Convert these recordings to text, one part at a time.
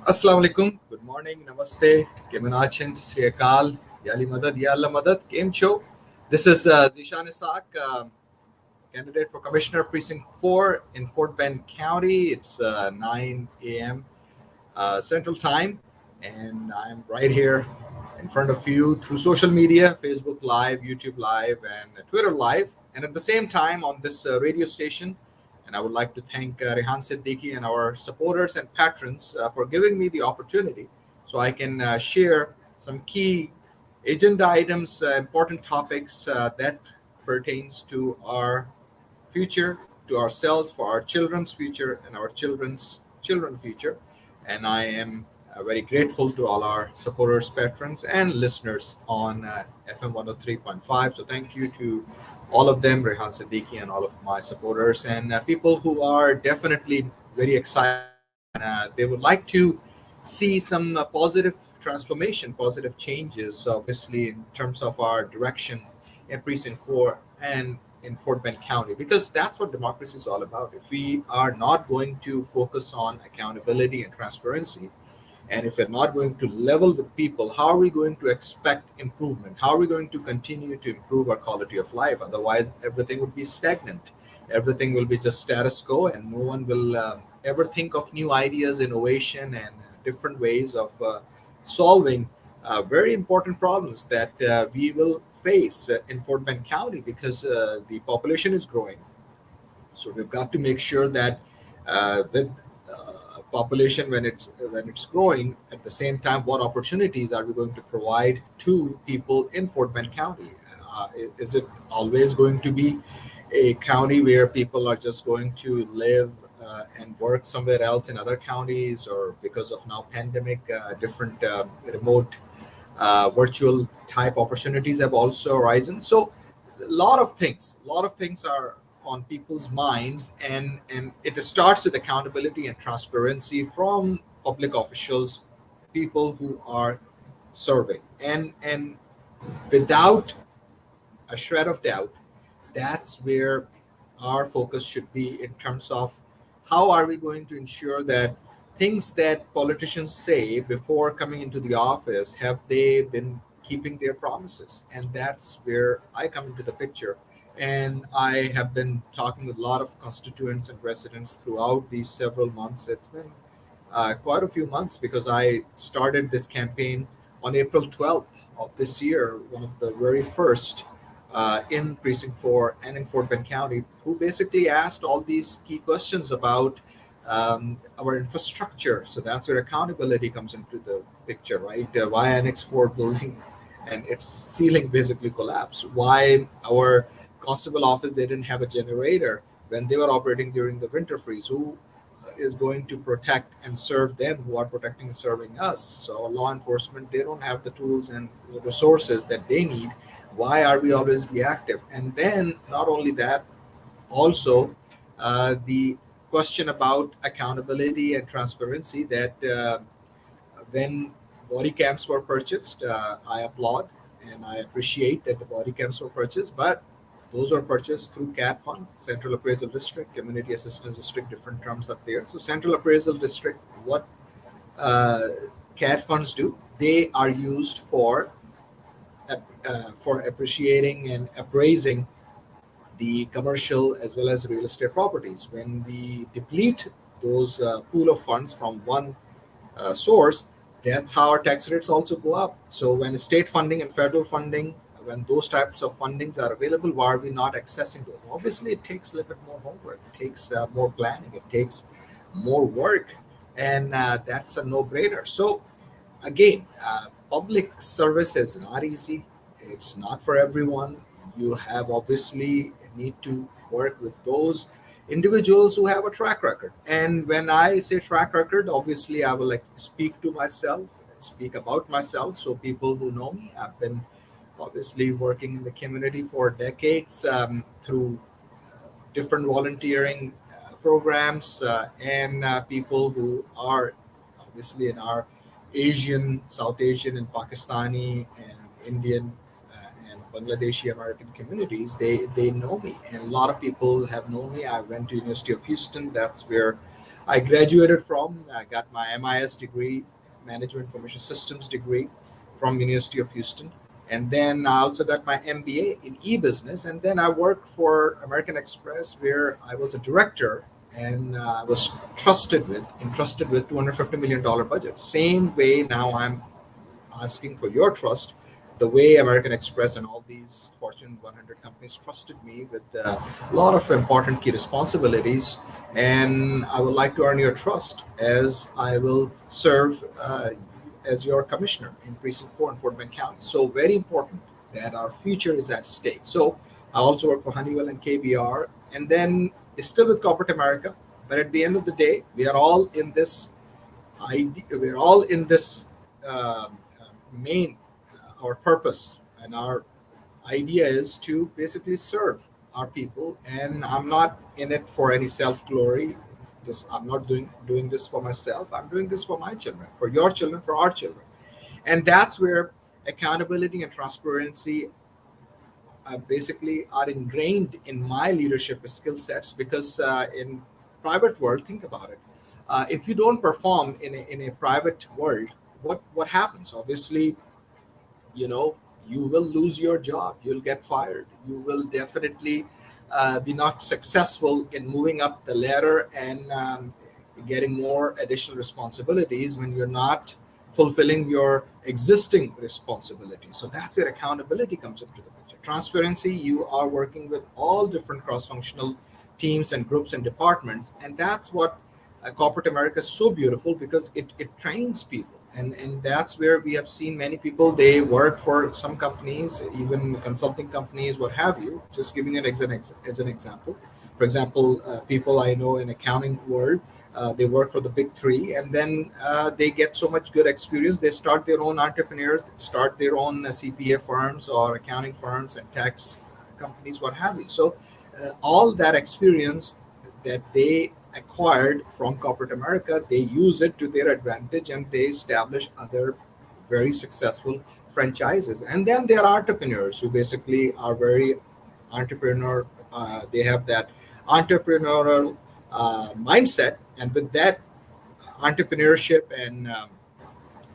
Assalamu alaikum. Good morning. Namaste. Kemanachin. Sri Akal. Yali Madad. Yalla Madad. Game show. This is Zishan Isaac, candidate for Commissioner Precinct 4 in Fort Bend County. It's 9 a.m. Central Time, and I'm right here in front of you through social media, Facebook Live, YouTube Live, and Twitter Live, and at the same time on this radio station. And I would like to thank Rehan Siddiqui and our supporters and patrons for giving me the opportunity so I can share some key agenda items, important topics that pertains to our future, to ourselves, for our children's future, and our children's future. And I am very grateful to all our supporters, patrons, and listeners on FM 103.5. So thank you to all of them, Rehan Siddiqui, and all of my supporters and people who are definitely very excited. They would like to see some positive transformation, positive changes, obviously, in terms of our direction in Precinct 4 and in Fort Bend County, because that's what democracy is all about. If we are not going to focus on accountability and transparency, and if we're not going to level with people, how are we going to expect improvement? How are we going to continue to improve our quality of life? Otherwise, everything would be stagnant. Everything will be just status quo, and no one will ever think of new ideas, innovation, and different ways of solving very important problems that we will face in Fort Bend County because the population is growing. So we've got to make sure that with population when it's growing, at the same time, what opportunities are we going to provide to people in Fort Bend County? Is it always going to be a county where people are just going to live and work somewhere else in other counties, or because of now pandemic, different remote virtual type opportunities have also arisen. So a lot of things are on people's minds, and it starts with accountability and transparency from public officials, people who are serving, and without a shred of doubt, that's where our focus should be in terms of how are we going to ensure that things that politicians say before coming into the office, have they been keeping their promises? And that's where I come into the picture. And I have been talking with a lot of constituents and residents throughout these several months. It's been quite a few months, because I started this campaign on April 12th of this year, one of the very first in Precinct 4 and in Fort Bend County, who basically asked all these key questions about our infrastructure. So that's where accountability comes into the picture, right? Why Annex 4 building and its ceiling basically collapsed? Why our constable office, they didn't have a generator when they were operating during the winter freeze? Who is going to protect and serve them who are protecting and serving us? So law enforcement, they don't have the tools and the resources that they need. Why are we always reactive? And then not only that, also the question about accountability and transparency, that when body cams were purchased, I applaud and I appreciate that the body cams were purchased, but those were purchased through CAD funds, Central Appraisal District, Community Assistance District, different terms up there. So Central Appraisal District, what uh, CAD funds do, they are used for appreciating and appraising the commercial as well as real estate properties. When we deplete those pool of funds from one source, that's how our tax rates also go up. So when state funding and federal funding, when those types of fundings are available, why are we not accessing those? Obviously, it takes a little bit more homework. It takes more planning. It takes more work, and that's a no-brainer. So again, public service is not easy. It's not for everyone. You have obviously need to work with those individuals who have a track record. And when I say track record, obviously I will like speak to myself, speak about myself. So people who know me, I've been obviously working in the community for decades, through different volunteering programs, and people who are obviously in our Asian, South Asian, and Pakistani and Indian and Bangladeshi American communities. They know me, and a lot of people have known me. I went to University of Houston. That's where I graduated from, I got my MIS degree, Management Information Systems degree from University of Houston. And then I also got my MBA in e-business. And then I worked for American Express, where I was a director, and I was entrusted with $250 million budget. Same way now I'm asking for your trust, the way American Express and all these Fortune 100 companies trusted me with a lot of important key responsibilities. And I would like to earn your trust as I will serve as your commissioner in Precinct 4 in Fort Bend County. So, very important that our future is at stake. So, I also work for Honeywell and KBR, and then still with corporate America. But at the end of the day, we are all in this idea, we're all in this main our purpose, and our idea is to basically serve our people. And I'm not in it for any self glory. This I'm not doing this for myself. I'm doing this for my children, for your children, for our children. And that's where accountability and transparency basically are ingrained in my leadership skill sets. Because in private world, think about it, if you don't perform in a private world, what happens? Obviously, you know, you will lose your job, you'll get fired, you will definitely be not successful in moving up the ladder and getting more additional responsibilities when you're not fulfilling your existing responsibilities. So that's where accountability comes into the picture. Transparency, you are working with all different cross-functional teams and groups and departments, and that's what corporate America is so beautiful, because it trains people. And that's where we have seen many people, they work for some companies, even consulting companies, what have you. Just giving it as an example. For example, people I know in accounting world, they work for the big three, and then they get so much good experience, they start their own entrepreneurs, start their own CPA firms or accounting firms and tax companies, what have you. So all that experience that they acquired from corporate America, they use it to their advantage, and they establish other very successful franchises. And then there are entrepreneurs who basically are very entrepreneur. They have that entrepreneurial mindset, and with that entrepreneurship and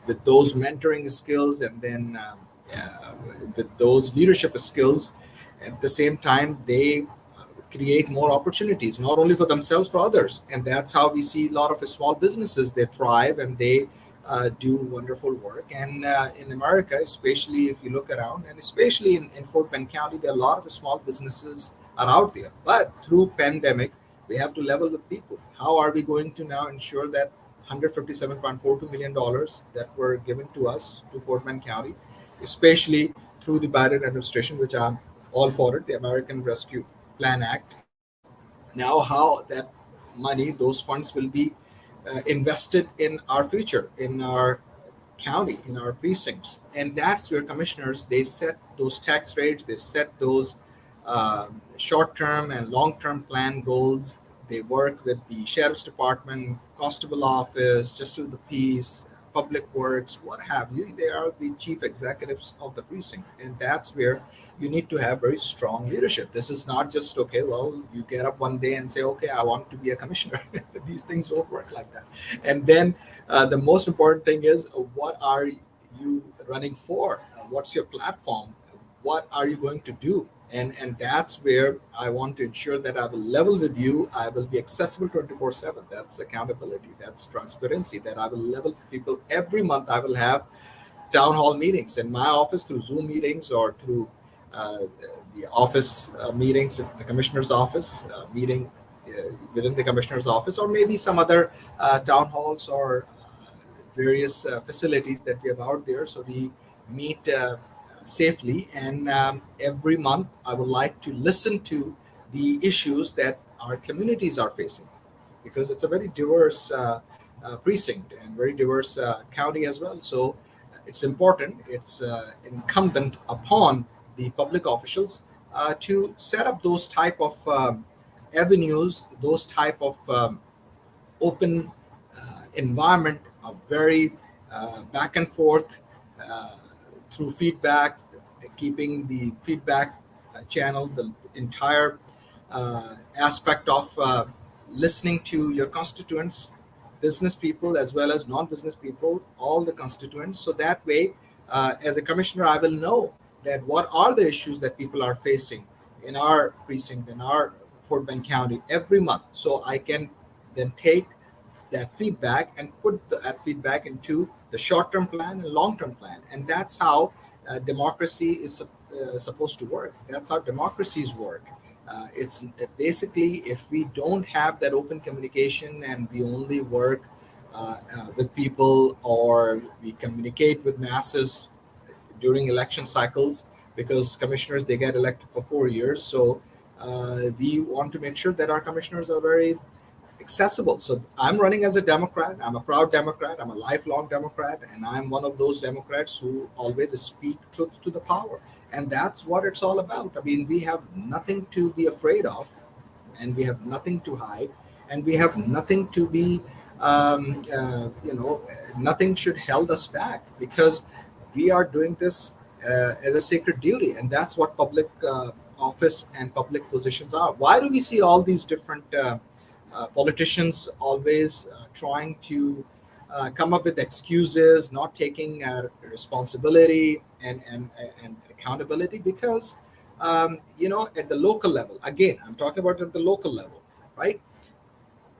with those mentoring skills, and then with those leadership skills, at the same time they create more opportunities, not only for themselves, for others. And that's how we see a lot of small businesses, they thrive and they do wonderful work. And in America, especially if you look around, and especially in Fort Bend County, there are a lot of small businesses are out there. But through pandemic, we have to level with people. How are we going to now ensure that $157.42 million that were given to us, to Fort Bend County, especially through the Biden administration, which I'm all for it, the American Rescue Plan Act. Now, how that money, those funds will be invested in our future, in our county, in our precincts. And that's where commissioners, they set those tax rates, they set those short-term and long-term plan goals. They work with the sheriff's department, constable office, justice of the peace, public works, what have you. They are the chief executives of the precinct, and that's where you need to have very strong leadership. This is not just okay, well, you get up one day and say, okay, I want to be a commissioner. These things don't work like that. And then the most important thing is, what are you running for? What's your platform? What are you going to do? And that's where I want to ensure that I will level with you. I will be accessible 24/7. That's accountability. That's transparency. That I will level people every month. I will have town hall meetings in my office through Zoom meetings, or through uh, the office meetings at the commissioner's office, meeting within the commissioner's office, or maybe some other town halls or various facilities that we have out there. So we meet safely. And every month, I would like to listen to the issues that our communities are facing, because it's a very diverse precinct and very diverse county as well. So it's important, it's incumbent upon the public officials to set up those type of avenues, those type of open environment, a very back and forth uh, through feedback, keeping the feedback channel, the entire aspect of listening to your constituents, business people as well as non-business people, all the constituents. So that way, as a commissioner, I will know that what are the issues that people are facing in our precinct, in our Fort Bend County every month. So I can then take that feedback and put that feedback into the short-term plan and long-term plan. And that's how democracy is supposed to work. That's how democracies work. It's basically, if we don't have that open communication and we only work with people, or we communicate with masses during election cycles, because commissioners, they get elected for 4 years. So we want to make sure that our commissioners are very accessible. So I'm running as a Democrat. I'm a proud Democrat. I'm a lifelong Democrat, and I'm one of those Democrats who always speak truth to the power. And that's what it's all about. I mean, we have nothing to be afraid of, and we have nothing to hide, and we have nothing to be, nothing should held us back, because we are doing this as a sacred duty, and that's what public office and public positions are. Why do we see all these different politicians always trying to come up with excuses, not taking responsibility and accountability? Because at the local level, again, I'm talking about at the local level, right?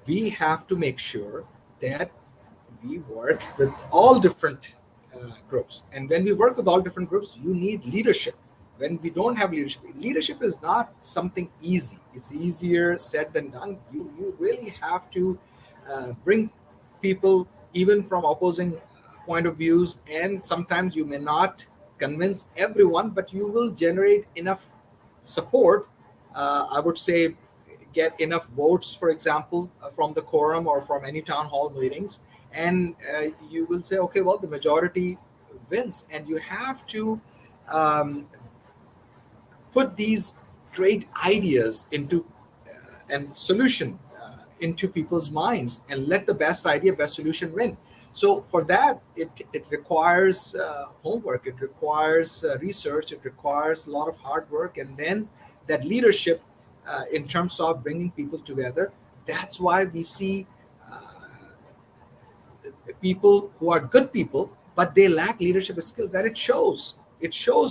We have to make sure that we work with all different groups. And when we work with all different groups, you need leadership. When we don't have leadership, leadership is not something easy. It's easier said than done. You really have to bring people even from opposing point of views, and sometimes you may not convince everyone, but you will generate enough support. I would say get enough votes, for example, from the quorum or from any town hall meetings, and you will say, okay, well, the majority wins. And you have to um, put these great ideas into and solution into people's minds, and let the best idea, best solution win. So for that, it requires homework, it requires research, it requires a lot of hard work, and then that leadership in terms of bringing people together. That's why we see people who are good people, but they lack leadership skills. And it shows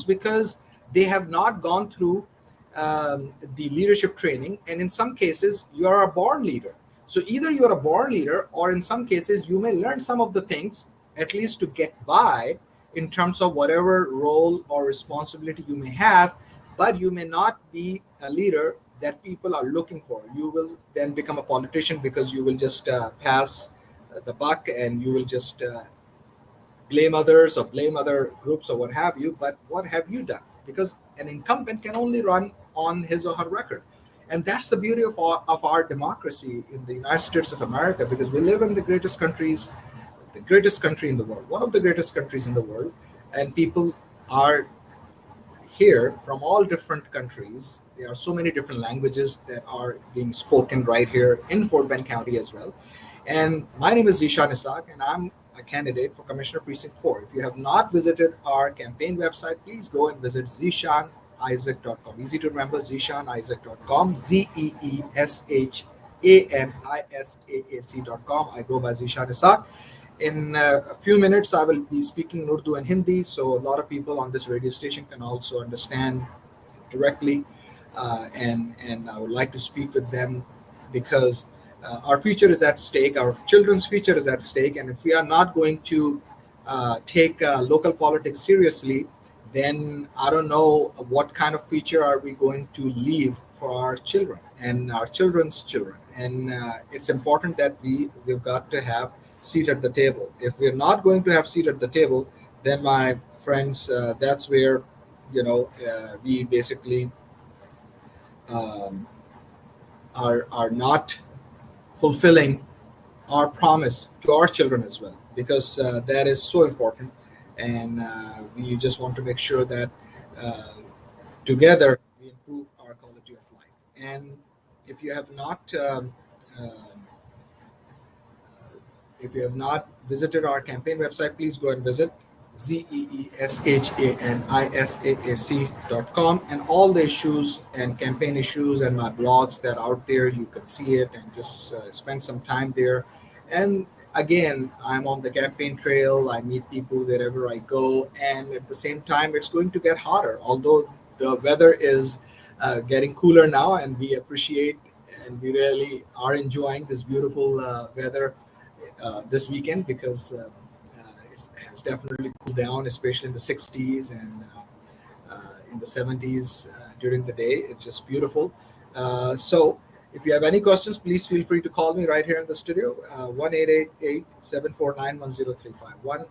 because they have not gone through the leadership training. And in some cases, you are a born leader. So either you're a born leader, or in some cases you may learn some of the things, at least to get by in terms of whatever role or responsibility you may have, but you may not be a leader that people are looking for. You will then become a politician, because you will just pass the buck, and you will just blame others or blame other groups or what have you. But what have you done? Because an incumbent can only run on his or her record. And that's the beauty of our democracy in the United States of America, because we live in the greatest country in the world, one of the greatest countries in the world, and people are here from all different countries. There are so many different languages that are being spoken right here in Fort Bend County as well. And my name is Zishan Isaac, and I'm a candidate for Commissioner Precinct 4. If you have not visited our campaign website, please go and visit zishanisaac.com. Easy to remember, zishanisaac.com, ZEESHANISAAC.com. I go by Zishan Isaac. In a few minutes, I will be speaking Urdu and Hindi, so a lot of people on this radio station can also understand directly, and I would like to speak with them, because our future is at stake, our children's future is at stake, and if we are not going to take local politics seriously, then I don't know what kind of future are we going to leave for our children and our children's children. And it's important that we've got to have seat at the table. If we're not going to have seat at the table, then my friends, that's where we basically um, are not fulfilling our promise to our children as well, because that is so important. And we just want to make sure that uh, together we improve our quality of life. And if you have not if you have not visited our campaign website, please go and visit zeeshanisaac.com, and all the issues and campaign issues and my blogs that are out there. You can see it and just spend some time there. And again, I'm on the campaign trail. I meet people wherever I go, and at the same time, it's going to get hotter. Although the weather is getting cooler now, and we appreciate and we really are enjoying this beautiful weather this weekend, because it has definitely cooled down, especially in the 60s and in the 70s during the day. It's just beautiful. So if you have any questions, please feel free to call me right here in the studio, 1-888-749-1035,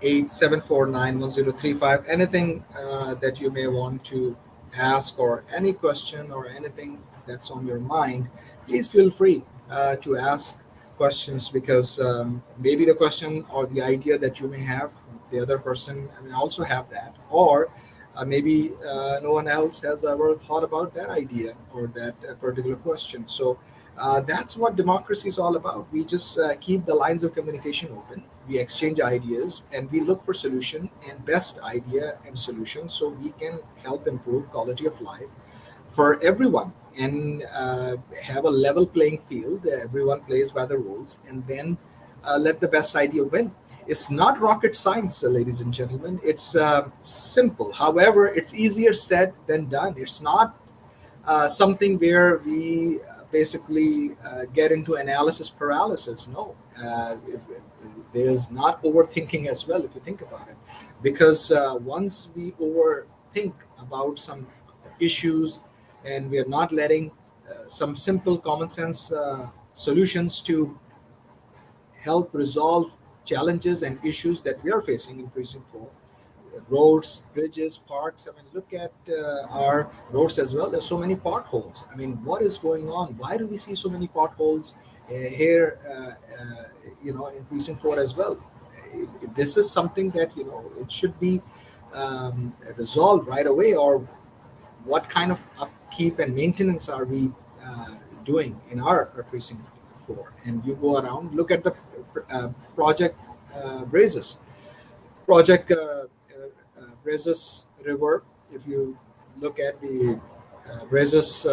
1-888-749-1035. Anything that you may want to ask, or any question or anything that's on your mind, please feel free to ask questions, because maybe the question or the idea that you may have, the other person may also have that, or maybe no one else has ever thought about that idea or that particular question. So that's what democracy is all about. We just keep the lines of communication open. We exchange ideas and we look for solution and best idea and solution, so we can help improve quality of life for everyone, and have a level playing field. Everyone plays by the rules, and then let the best idea win. It's not rocket science, ladies and gentlemen. It's simple. However, it's easier said than done. It's not something where we basically get into analysis paralysis. No, there is not overthinking as well, if you think about it, because once we overthink about some issues, and we are not letting some simple common sense solutions to help resolve challenges and issues that we are facing in Precinct 4. Roads, bridges, parks. I mean, look at our roads as well. There's so many potholes. I mean, what is going on? Why do we see so many potholes here, in Precinct 4 as well? This is something that, it should be resolved right away. Or what kind of upkeep and maintenance are we doing in our Precinct 4? And you go around, look at the project Brazos. Project Brazos River. If you look at the Brazos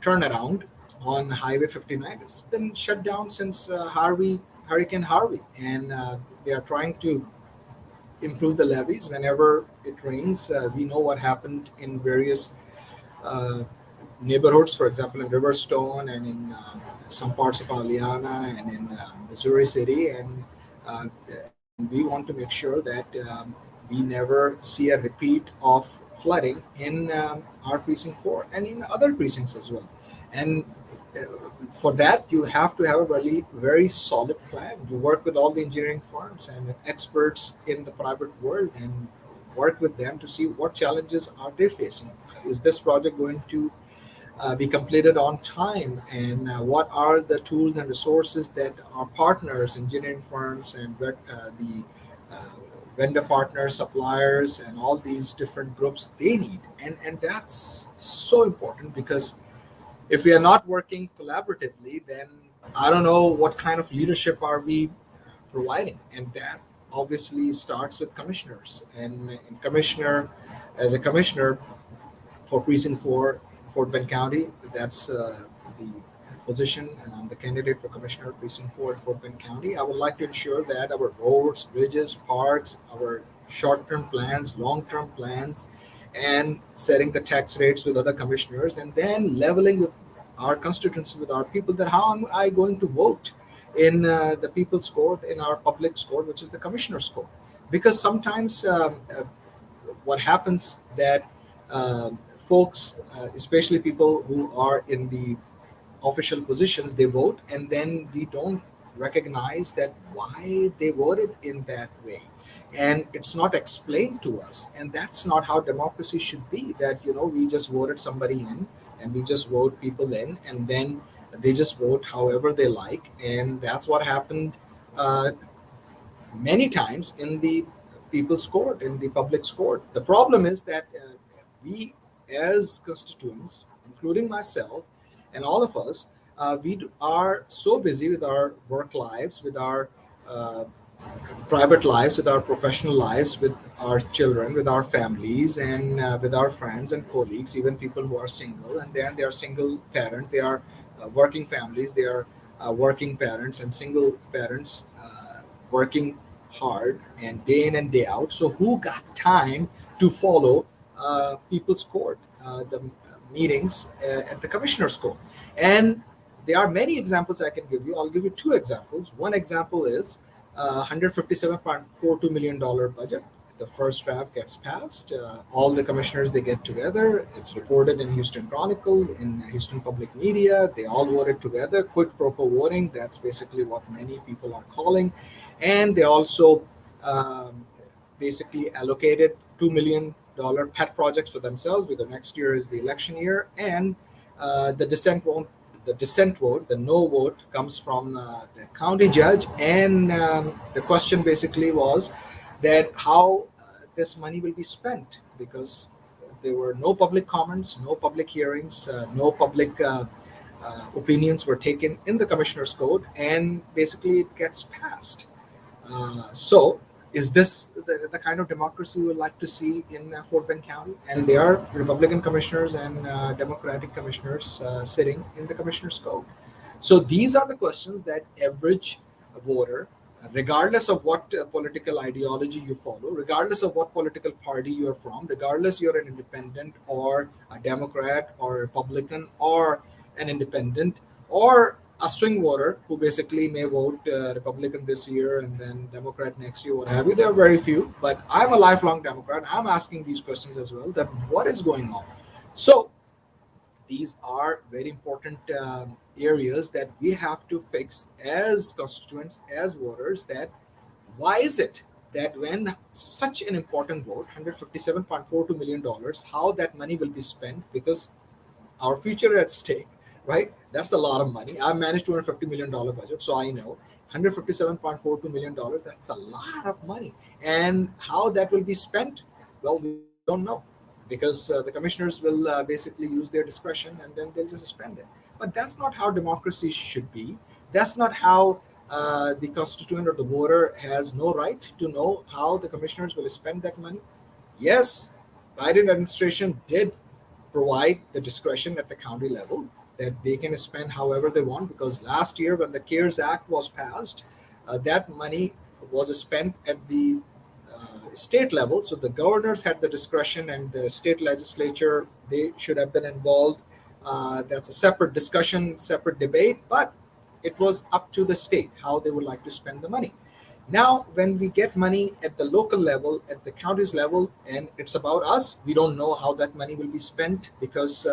turnaround on Highway 59, it's been shut down since Hurricane Harvey, and they are trying to improve the levees whenever it rains. We know what happened in various uh, neighborhoods, for example, in Riverstone and in some parts of Aliana and in Missouri City, and we want to make sure that we never see a repeat of flooding in our precinct 4 and in other precincts as well. And for that, you have to have a really very solid plan. You work with all the engineering firms and with experts in the private world, and work with them to see what challenges are they facing. Is this project going to be completed on time, and what are the tools and resources that our partners, engineering firms, and the uh, vendor partners, suppliers, and all these different groups they need. And that's so important, because if we are not working collaboratively, then I don't know what kind of leadership are we providing. And that obviously starts with commissioners, and commissioner as a commissioner for Precinct 4 in Fort Bend County. That's the position, and I'm the candidate for Commissioner of Precinct 4 in Fort Bend County. I would like to ensure that our roads, bridges, parks, our short term plans, long term plans, and setting the tax rates with other commissioners, and then leveling with our constituents, with our people, that how am I going to vote in the people's court, in our public court, which is the commissioner's court. Because sometimes what happens that folks, especially people who are in the official positions, they vote, and then we don't recognize that why they voted in that way, and it's not explained to us. And that's not how democracy should be, that we just voted somebody in, and we just vote people in, and then they just vote however they like. And that's what happened uh, many times in the people's court, in the public's court. The problem is that we, as constituents, including myself and all of us, are so busy with our work lives, with our uh, private lives, with our professional lives, with our children, with our families, and with our friends and colleagues, even people who are single, and then they are single parents, they are working families, they are working parents and single parents working hard and day in and day out. So who got time to follow people's court, the meetings at the commissioner's court? And there are many examples I can give you. I'll give you two examples. One example is $157.42 million budget. The first draft gets passed. All the commissioners, they get together. It's reported in Houston Chronicle, in Houston Public Media. They all voted together. Quid pro quo voting. That's basically what many people are calling. And they also basically allocated $2 million pet projects for themselves, because next year is the election year. And the dissent vote, the no vote, comes from the county judge. And the question basically was that how this money will be spent, because there were no public comments, no public hearings, no public opinions were taken in the commissioner's code, and basically it gets passed. So, is this the kind of democracy we would like to see in Fort Bend County? And there are Republican commissioners and Democratic commissioners sitting in the commissioner's code. So, these are the questions that average voter, regardless of what political ideology you follow, regardless of what political party you are from, regardless you're an independent or a Democrat or a Republican or an independent or a swing voter who basically may vote Republican this year and then Democrat next year, what have you. There are very few, but I'm a lifelong Democrat. I'm asking these questions as well, that what is going on? So these are very important areas that we have to fix as constituents, as voters, that why is it that when such an important vote, $157.42 million, how that money will be spent, because our future at stake, right? That's a lot of money. I managed $250 million budget, so I know $157.42 million, that's a lot of money. And how that will be spent, well, we don't know, because the commissioners will basically use their discretion and then they'll just spend it. But that's not how democracy should be. That's not how the constituent or the voter has no right to know how the commissioners will spend that money. Yes, Biden administration did provide the discretion at the county level that they can spend however they want, because last year when the CARES Act was passed, that money was spent at the state level. So the governors had the discretion, and the state legislature, they should have been involved. That's a separate discussion, separate debate, but it was up to the state how they would like to spend the money. Now, when we get money at the local level, at the county's level, and it's about us, we don't know how that money will be spent, because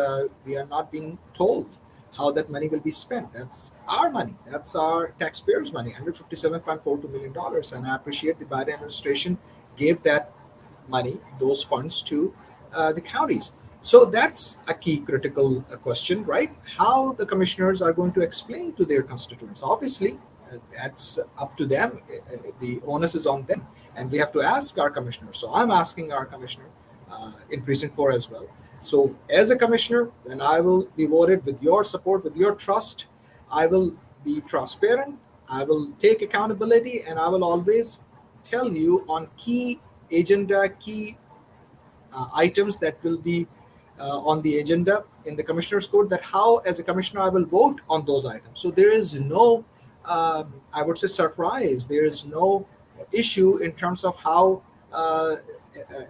we are not being told how that money will be spent. That's our money. That's our taxpayers' money, $157.42 million. And I appreciate the Biden administration gave that money, those funds, to the counties. So that's a key critical question, right? How the commissioners are going to explain to their constituents. Obviously, that's up to them. The onus is on them. And we have to ask our commissioner. So I'm asking our commissioner in Precinct 4 as well. So as a commissioner, when I will be voted with your support, with your trust, I will be transparent. I will take accountability, and I will always tell you on key agenda, key items that will be on the agenda in the commissioner's code, that how as a commissioner I will vote on those items. So there is no, I would say, surprise. There is no issue in terms of how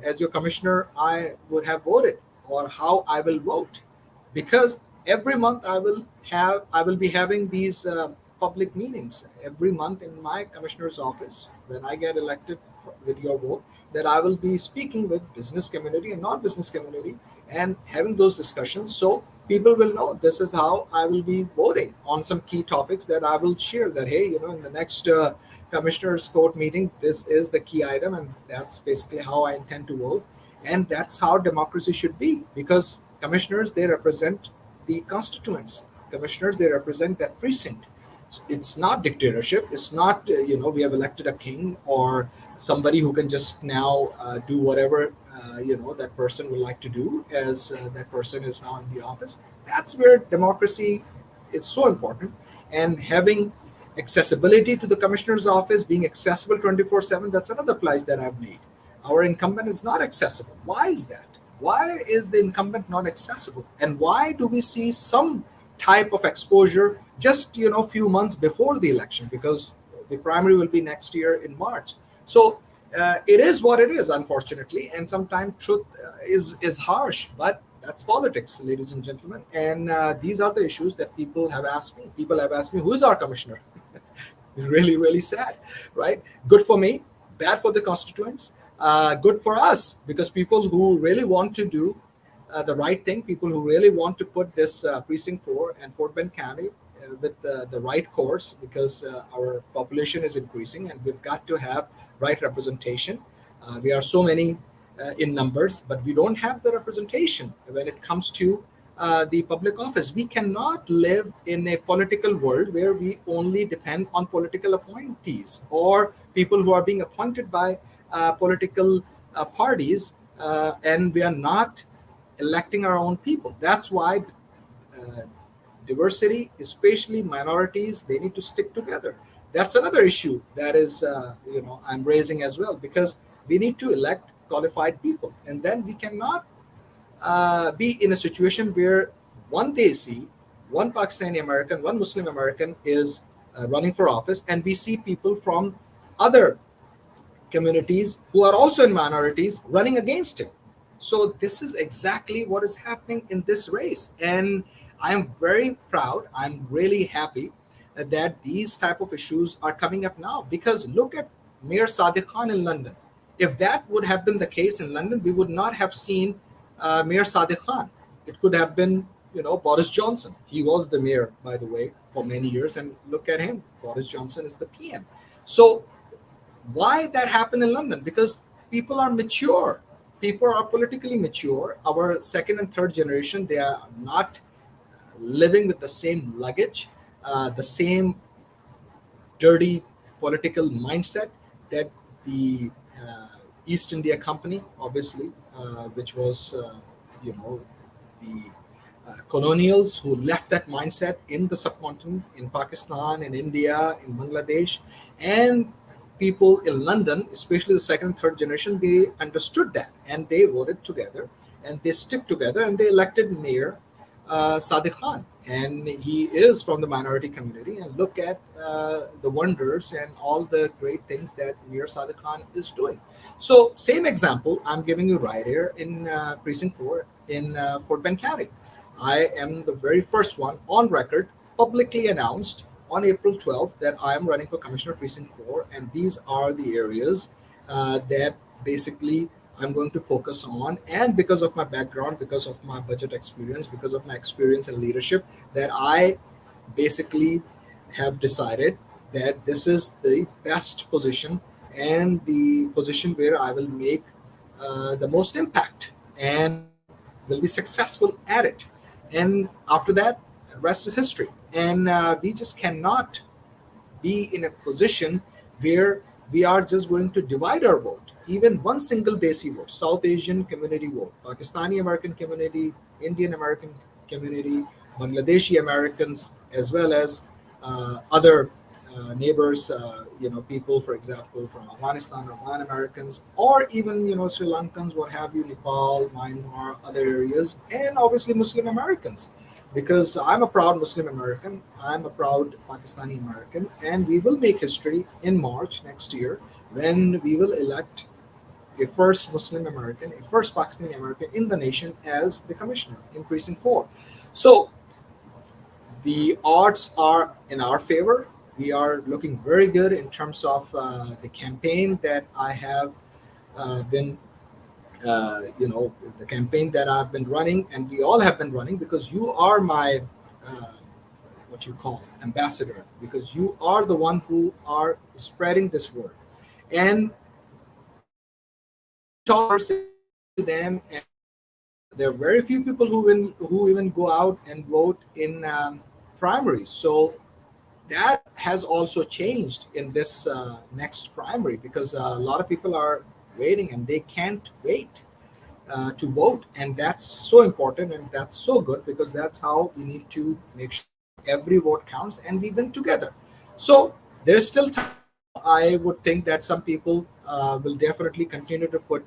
as your commissioner I would have voted, or how I will vote, because every month I will be having these public meetings every month in my commissioner's office when I get elected with your vote, that I will be speaking with business community and non-business community and having those discussions, so people will know this is how I will be voting on some key topics that I will share, that hey, in the next commissioner's court meeting, this is the key item, and that's basically how I intend to vote. And that's how democracy should be, because commissioners, they represent the constituents. Commissioners, they represent that precinct. So it's not dictatorship. It's not, we have elected a king or somebody who can just now do whatever, that person would like to do, as that person is now in the office. That's where democracy is so important. And having Accessibility to the commissioner's office, being accessible 24/7, that's another pledge that I've made. Our incumbent is not accessible. Why is that? Why is the incumbent not accessible? And why do we see some type of exposure just few months before the election? Because the primary will be next year in March. So it is what it is, unfortunately, and sometimes truth is harsh, but that's politics, ladies and gentlemen. And these are the issues that people have asked me. People have asked me, who is our commissioner? Really, really sad, right? Good for me, bad for the constituents. Good for us, because people who really want to do the right thing, people who really want to put this precinct 4 and Fort Bend County with the right course, because our population is increasing and we've got to have right representation. We are so many in numbers, but we don't have the representation when it comes to the public office. We cannot live in a political world where we only depend on political appointees or people who are being appointed by political parties, and we are not electing our own people. That's why uh, diversity, especially minorities, they need to stick together. That's another issue that is, I'm raising as well, because we need to elect qualified people, and then we cannot be in a situation where one Desi, one Pakistani American, one Muslim American is running for office, and we see people from other communities who are also in minorities running against him. So this is exactly what is happening in this race, and I am very proud. I'm really happy that these type of issues are coming up now, because look at Mayor Sadiq Khan in London. If that would have been the case in London, we would not have seen Mayor Sadiq Khan. It could have been, Boris Johnson. He was the mayor, by the way, for many years, and look at him. Boris Johnson is the PM. So why that happened in London? Because people are mature. People are politically mature. Our second and third generation, they are not living with the same luggage, the same dirty political mindset that the East India Company, obviously, which was, the colonials who left that mindset in the subcontinent, in Pakistan, in India, in Bangladesh, and people in London, especially the second and third generation, they understood that and they voted together and they stick together and they elected Mayor Sadiq Khan. And he is from the minority community. And look at the wonders and all the great things that Mayor Sadiq Khan is doing. So, same example I'm giving you right here in Precinct 4 in Fort Bend County. I am the very first one on record, publicly announced on April 12th, that I am running for Commissioner Precinct 4. And these are the areas that basically I'm going to focus on. And because of my background, because of my budget experience, because of my experience in leadership, that I basically have decided that this is the best position and the position where I will make the most impact and will be successful at it. And after that, rest is history. And we just cannot be in a position where we are just going to divide our vote. Even one single Desi vote, South Asian community vote, Pakistani American community, Indian American community, Bangladeshi Americans, as well as other neighbors, people, for example, from Afghanistan, Afghan Americans, or even, Sri Lankans, what have you, Nepal, Myanmar, other areas, and obviously Muslim Americans, because I'm a proud Muslim American, I'm a proud Pakistani American, and we will make history in March next year when we will elect a first Muslim American, a first Pakistani American in the nation as the commissioner in Precinct 4. So the odds are in our favor. We are looking very good in terms of the campaign that I have been the campaign that I've been running, and we all have been running, because you are my what you call ambassador, because you are the one who are spreading this word. And talk to them, and there are very few people who even go out and vote in primaries. So that has also changed in this next primary, because a lot of people are waiting and they can't wait to vote, and that's so important and that's so good, because that's how we need to make sure every vote counts and we win together. So there's still time. I would think that some people will definitely continue to put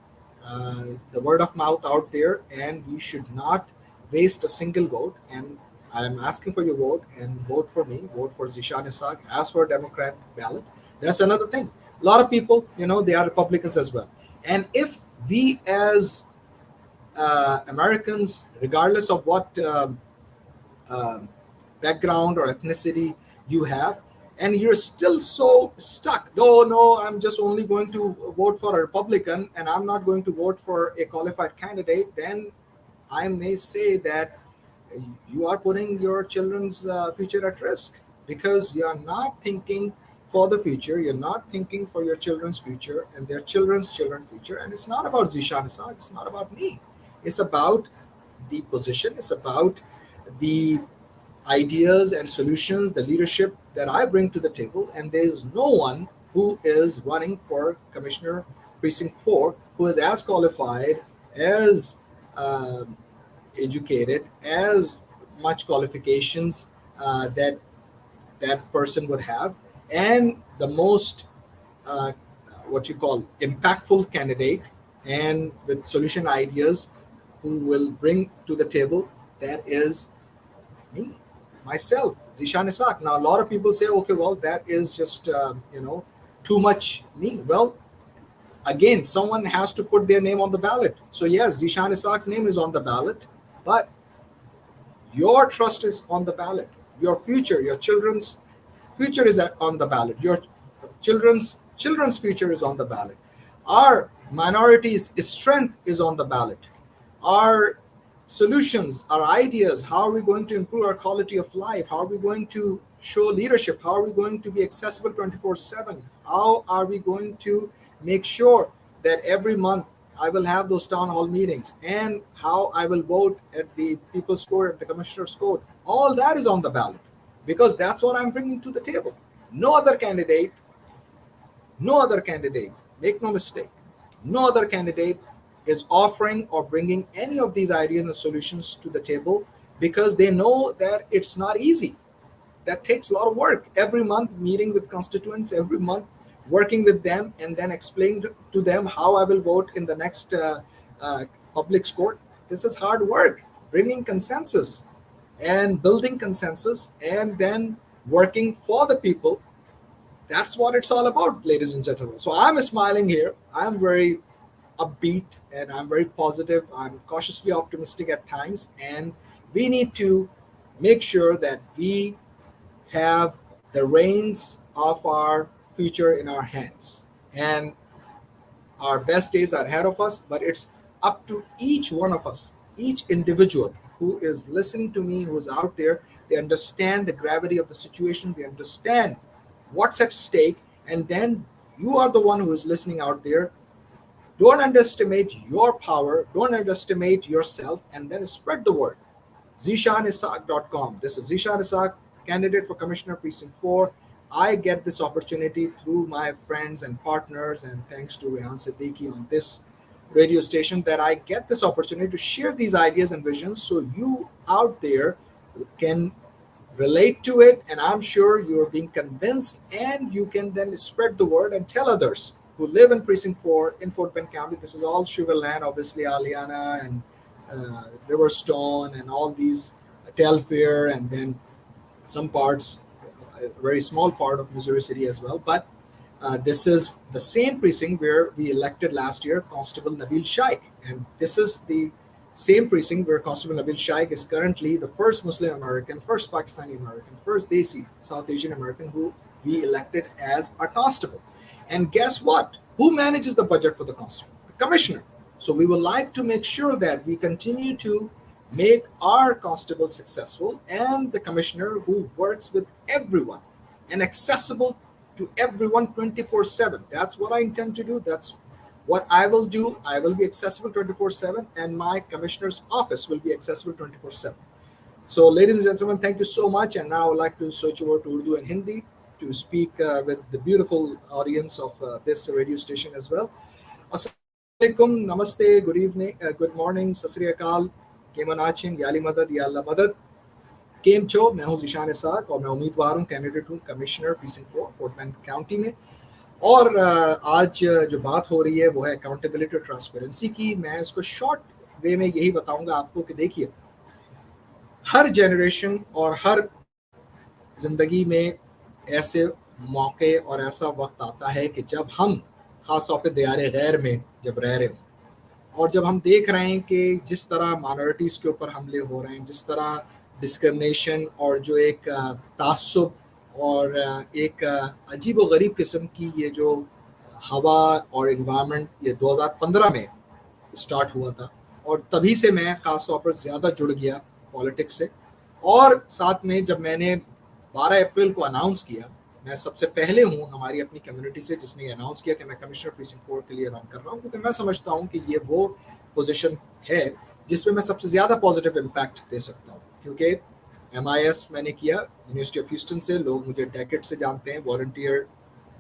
the word of mouth out there, and we should not waste a single vote. And I'm asking for your vote, and vote for me, vote for Zishan Isaac. As for Democrat ballot, that's another thing. A lot of people, they are Republicans as well. And if we as Americans, regardless of what um, background or ethnicity you have, and you're still so stuck, though, no, I'm just only going to vote for a Republican and I'm not going to vote for a qualified candidate, then I may say that you are putting your children's future at risk, because you are not thinking for the future. You're not thinking for your children's future and their children's future. And it's not about Zishan Assad. It's not about me. It's about the position. It's about the ideas and solutions, the leadership that I bring to the table. And there's no one who is running for Commissioner Precinct 4 who is as qualified, as educated, as much qualifications that that person would have, and the most what you call impactful candidate, and with solution ideas, who will bring to the table, that is me, myself, Zishan Isaac. Now, a lot of people say, okay, well, that is just, too much me. Well, again, someone has to put their name on the ballot. So, yes, Zishan Isaac's name is on the ballot, but your trust is on the ballot. Your future, your children's future is on the ballot. Your children's future is on the ballot. Our minorities' strength is on the ballot. Our solutions, our ideas, how are we going to improve our quality of life? How are we going to show leadership? How are we going to be accessible 24/7? How are we going to make sure that every month I will have those town hall meetings, and how I will vote at the People's Court, at the Commissioner's Court? All that is on the ballot, because that's what I'm bringing to the table. No other candidate, no other candidate, make no mistake, no other candidate is offering or bringing any of these ideas and solutions to the table, because they know that it's not easy. That takes a lot of work. Every month, meeting with constituents, every month, working with them, and then explaining to them how I will vote in the next uh, public court. This is hard work, bringing consensus and building consensus, and then working for the people. That's what it's all about, ladies and gentlemen. So I'm smiling here. I'm very upbeat, and I'm very positive. I'm cautiously optimistic at times. And we need to make sure that we have the reins of our future in our hands. And our best days are ahead of us, but it's up to each one of us, each individual who is listening to me, who is out there. They understand the gravity of the situation, they understand what's at stake, and then you are the one who is listening out there. Don't underestimate your power, don't underestimate yourself, and then spread the word. ZishanIsaac.com. This is Zishan Isaac, candidate for Commissioner Precinct 4. I get this opportunity through my friends and partners, and thanks to Rehan Siddiqui on this radio station, that I get this opportunity to share these ideas and visions, so you out there can relate to it. And I'm sure you're being convinced, and you can then spread the word and tell others who live in Precinct 4 in Fort Bend County. This is all sugar land, obviously, Aliana and Riverstone and all these, Telfair, and then some parts, a very small part of Missouri City as well. But this is the same precinct where we elected last year Constable Nabil Shaikh. And this is the same precinct where Constable Nabil Shaikh is currently the first Muslim American, first Pakistani American, first Desi South Asian American who we elected as our constable. And guess what? Who manages the budget for the constable? The commissioner. So we would like to make sure that we continue to make our constable successful, and the commissioner who works with everyone and accessible to everyone 24/7. That's what I intend to do. That's what I will do. I will be accessible 24/7, and my commissioner's office will be accessible 24/7. So, ladies and gentlemen, thank you so much. And now I would like to switch over to Urdu and Hindi to speak with the beautiful audience of this radio station as well. Assalamualaikum, namaste, good evening, good morning, sasriyakal, kemanachin, yali madad, ya Allah madad. केम चो, मैं हूं Zeeshan Isaac और मैं उम्मीदवार हूं, candidate हूं commissioner precinct 4 fort bend county में। और आज जो बात हो रही है वो है अकाउंटेबिलिटी और ट्रांसपेरेंसी की। मैं इसको शॉर्ट वे में यही बताऊंगा आपको कि देखिए, हर जनरेशन और हर ज़िंदगी में ऐसे मौके और ऐसा वक्त आता है कि जब हम ख़ास तौर पे दियारे गैर में जब रह रहे हों और जब हम देख रहे हैं कि जिस तरह माइनॉरिटीज़ के ऊपर हमले हो रहे हैं, जिस तरह डिस्क्रिमिनेशन और जो एक तासुब और एक अजीब व गरीब किस्म की ये जो हवा और इन्वायरमेंट ये 2015 में स्टार्ट हुआ था और तभी से मैं ख़ास तौर पर ज़्यादा जुड़ गया पॉलिटिक्स से। और साथ में जब मैंने 12 अप्रैल को अनाउंस किया, मैं सबसे पहले हूँ हमारी अपनी कम्युनिटी से जिसने ये अनाउंस किया कि मैं कमिश्नर प्रीसिंक्ट 4 के लिए रन कर रहा हूँ, क्योंकि मैं समझता हूँ कि ये वो पोजीशन है जिसमें मैं सबसे ज़्यादा पॉजिटिव इम्पैक्ट दे सकता हूँ। क्योंकि MIS मैंने किया यूनिवर्सिटी ऑफ ह्यूस्टन से, लोग मुझे डेकेड से जानते हैं, वॉलंटियर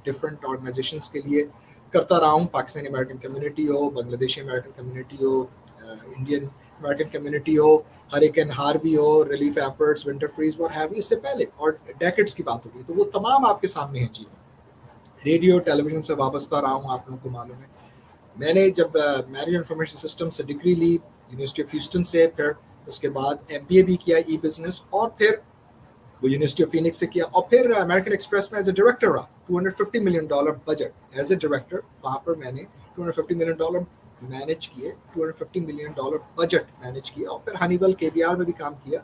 डिफरेंट ऑर्गेनाइजेशंस के लिए करता रहा हूँ, पाकिस्तानी अमेरिकन कम्युनिटी हो, बांग्लादेशी अमेरिकन कम्युनिटी हो, इंडियन अमेरिकन कम्युनिटी हो, हरिकेन हार्वी हो, रिलीफ एफर्ट्स, विंटर फ्रीज और हैवी, इससे पहले और डेकेड्स की बात होगी तो वो तमाम आपके सामने हैं चीज़ें। रेडियो टेलीविजन से वाबस्ता रहा हूँ, आप लोगों को मालूम है। मैंने जब मैनेज इंफॉर्मेशन सिस्टम से डिग्री ली यूनिवर्सिटी ऑफ ह्यूस्टन से, फिर उसके बाद MBA भी किया ई बिजनेस, और फिर वो यूनिवर्सिटी ऑफ फिनिक्स से किया, और फिर अमेरिकन एक्सप्रेस में एज ए डायरेक्टर रहा। $250 million budget as a director, वहाँ पर मैंने $250 मिलियन मैनेज किए, $250 मिलियन बजट मैनेज किया, और फिर हनीवेल KBR में भी काम किया।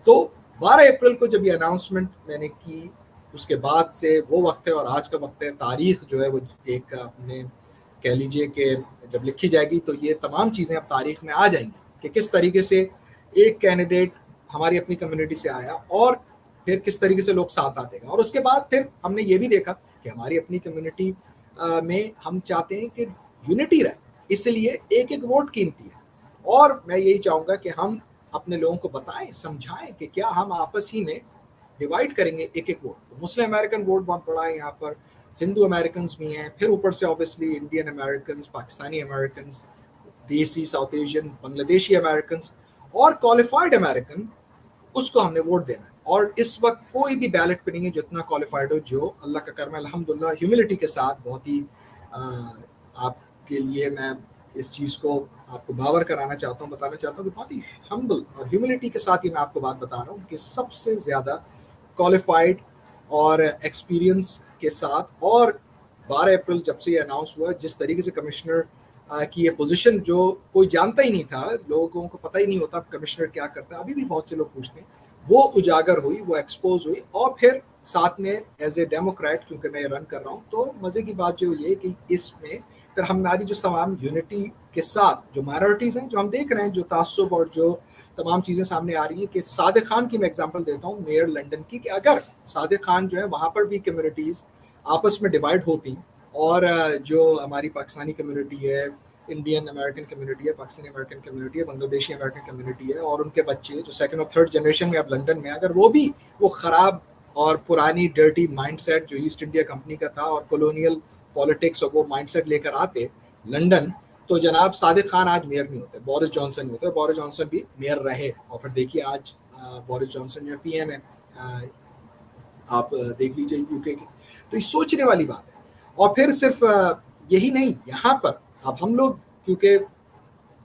तो 12 अप्रैल को जब ये अनाउंसमेंट मैंने की, उसके बाद से वो वक्त है और आज का वक्त है। तारीख जो है वो एक अपने कह लीजिए कि जब लिखी जाएगी तो ये तमाम चीज़ें अब तारीख में आ जाएंगी कि किस तरीके से एक कैंडिडेट हमारी अपनी कम्युनिटी से आया और फिर किस तरीके से लोग साथ आते हैं। और उसके बाद फिर हमने ये भी देखा कि हमारी अपनी कम्युनिटी में हम चाहते हैं कि यूनिटी रहे, इसलिए एक एक वोट कीमती है। और मैं यही चाहूँगा कि हम अपने लोगों को बताएं, समझाएं कि क्या हम आपस ही में डिवाइड करेंगे एक एक वोट। तो मुस्लिम अमेरिकन वोट बहुत बड़ा है यहाँ पर, हिंदू अमेरिकन भी हैं, फिर ऊपर से obviously Indian American, Pakistani American, देसी साउथ एशियन, बांग्लादेशी अमेरिकन और क्वालिफाइड अमेरिकन, उसको हमने वोट देना है। और इस वक्त कोई भी बैलेट पे नहीं है जो इतना क्वालिफाइड हो, जो अल्लाह का कर्म है अल्हम्दुलिल्लाह, ह्यूमिलिटी के साथ। बहुत ही आपके लिए मैं इस चीज़ को आपको बावर कराना चाहता हूँ, बताना चाहता हूँ कि बहुत ही हम्बल और ह्यूमिलिटी के साथ ही मैं आपको बात बता रहा हूँ कि सबसे ज़्यादा क्वालिफाइड और एक्सपीरियंस के साथ। और 12 अप्रैल जब से ये अनाउंस हुआ, जिस तरीके से कमिश्नर की ये पोजीशन जो कोई जानता ही नहीं था, लोगों को पता ही नहीं होता कमिश्नर क्या करता है, अभी भी बहुत से लोग पूछते हैं, वो उजागर हुई, वो एक्सपोज हुई। और फिर साथ में एज ए डेमोक्रेट, क्योंकि मैं रन कर रहा हूँ, तो मज़े की बात जो ये कि इसमें फिर हमारी जो तमाम यूनिटी के साथ जो माइनॉरिटीज़ हैं, जो हम देख रहे हैं, जो तासुब और जो तमाम चीज़ें सामने आ रही हैं, कि सादिक खान की मैं एग्जांपल देता हूँ, मेयर लंदन की, कि अगर सादिक खान जो है वहाँ पर भी कम्युनिटीज़ आपस में डिवाइड होती, और जो हमारी पाकिस्तानी कम्युनिटी है, इंडियन अमेरिकन कम्युनिटी है, पाकिस्तानी अमेरिकन कम्युनिटी है, बांग्लादेशी अमेरिकन कम्युनिटी है, और उनके बच्चे जो सेकंड और थर्ड जनरेशन में अब लंदन में, अगर वो भी वो ख़राब और पुरानी डर्टी माइंडसेट जो ईस्ट इंडिया कंपनी का था और कॉलोनियल पॉलिटिक्स और वो माइंडसेट लेकर आते लंदन, तो जनाब सादिक खान आज मेयर नहीं होते, बोरिस जॉनसन नहीं होते, बोरिस जॉनसन भी मेयर रहे। और फिर देखिए आज बोरिस जॉनसन जो PM है, आप देख लीजिए UK की। तो ये सोचने वाली बात है। और फिर सिर्फ यही नहीं, यहाँ पर अब हम लोग क्योंकि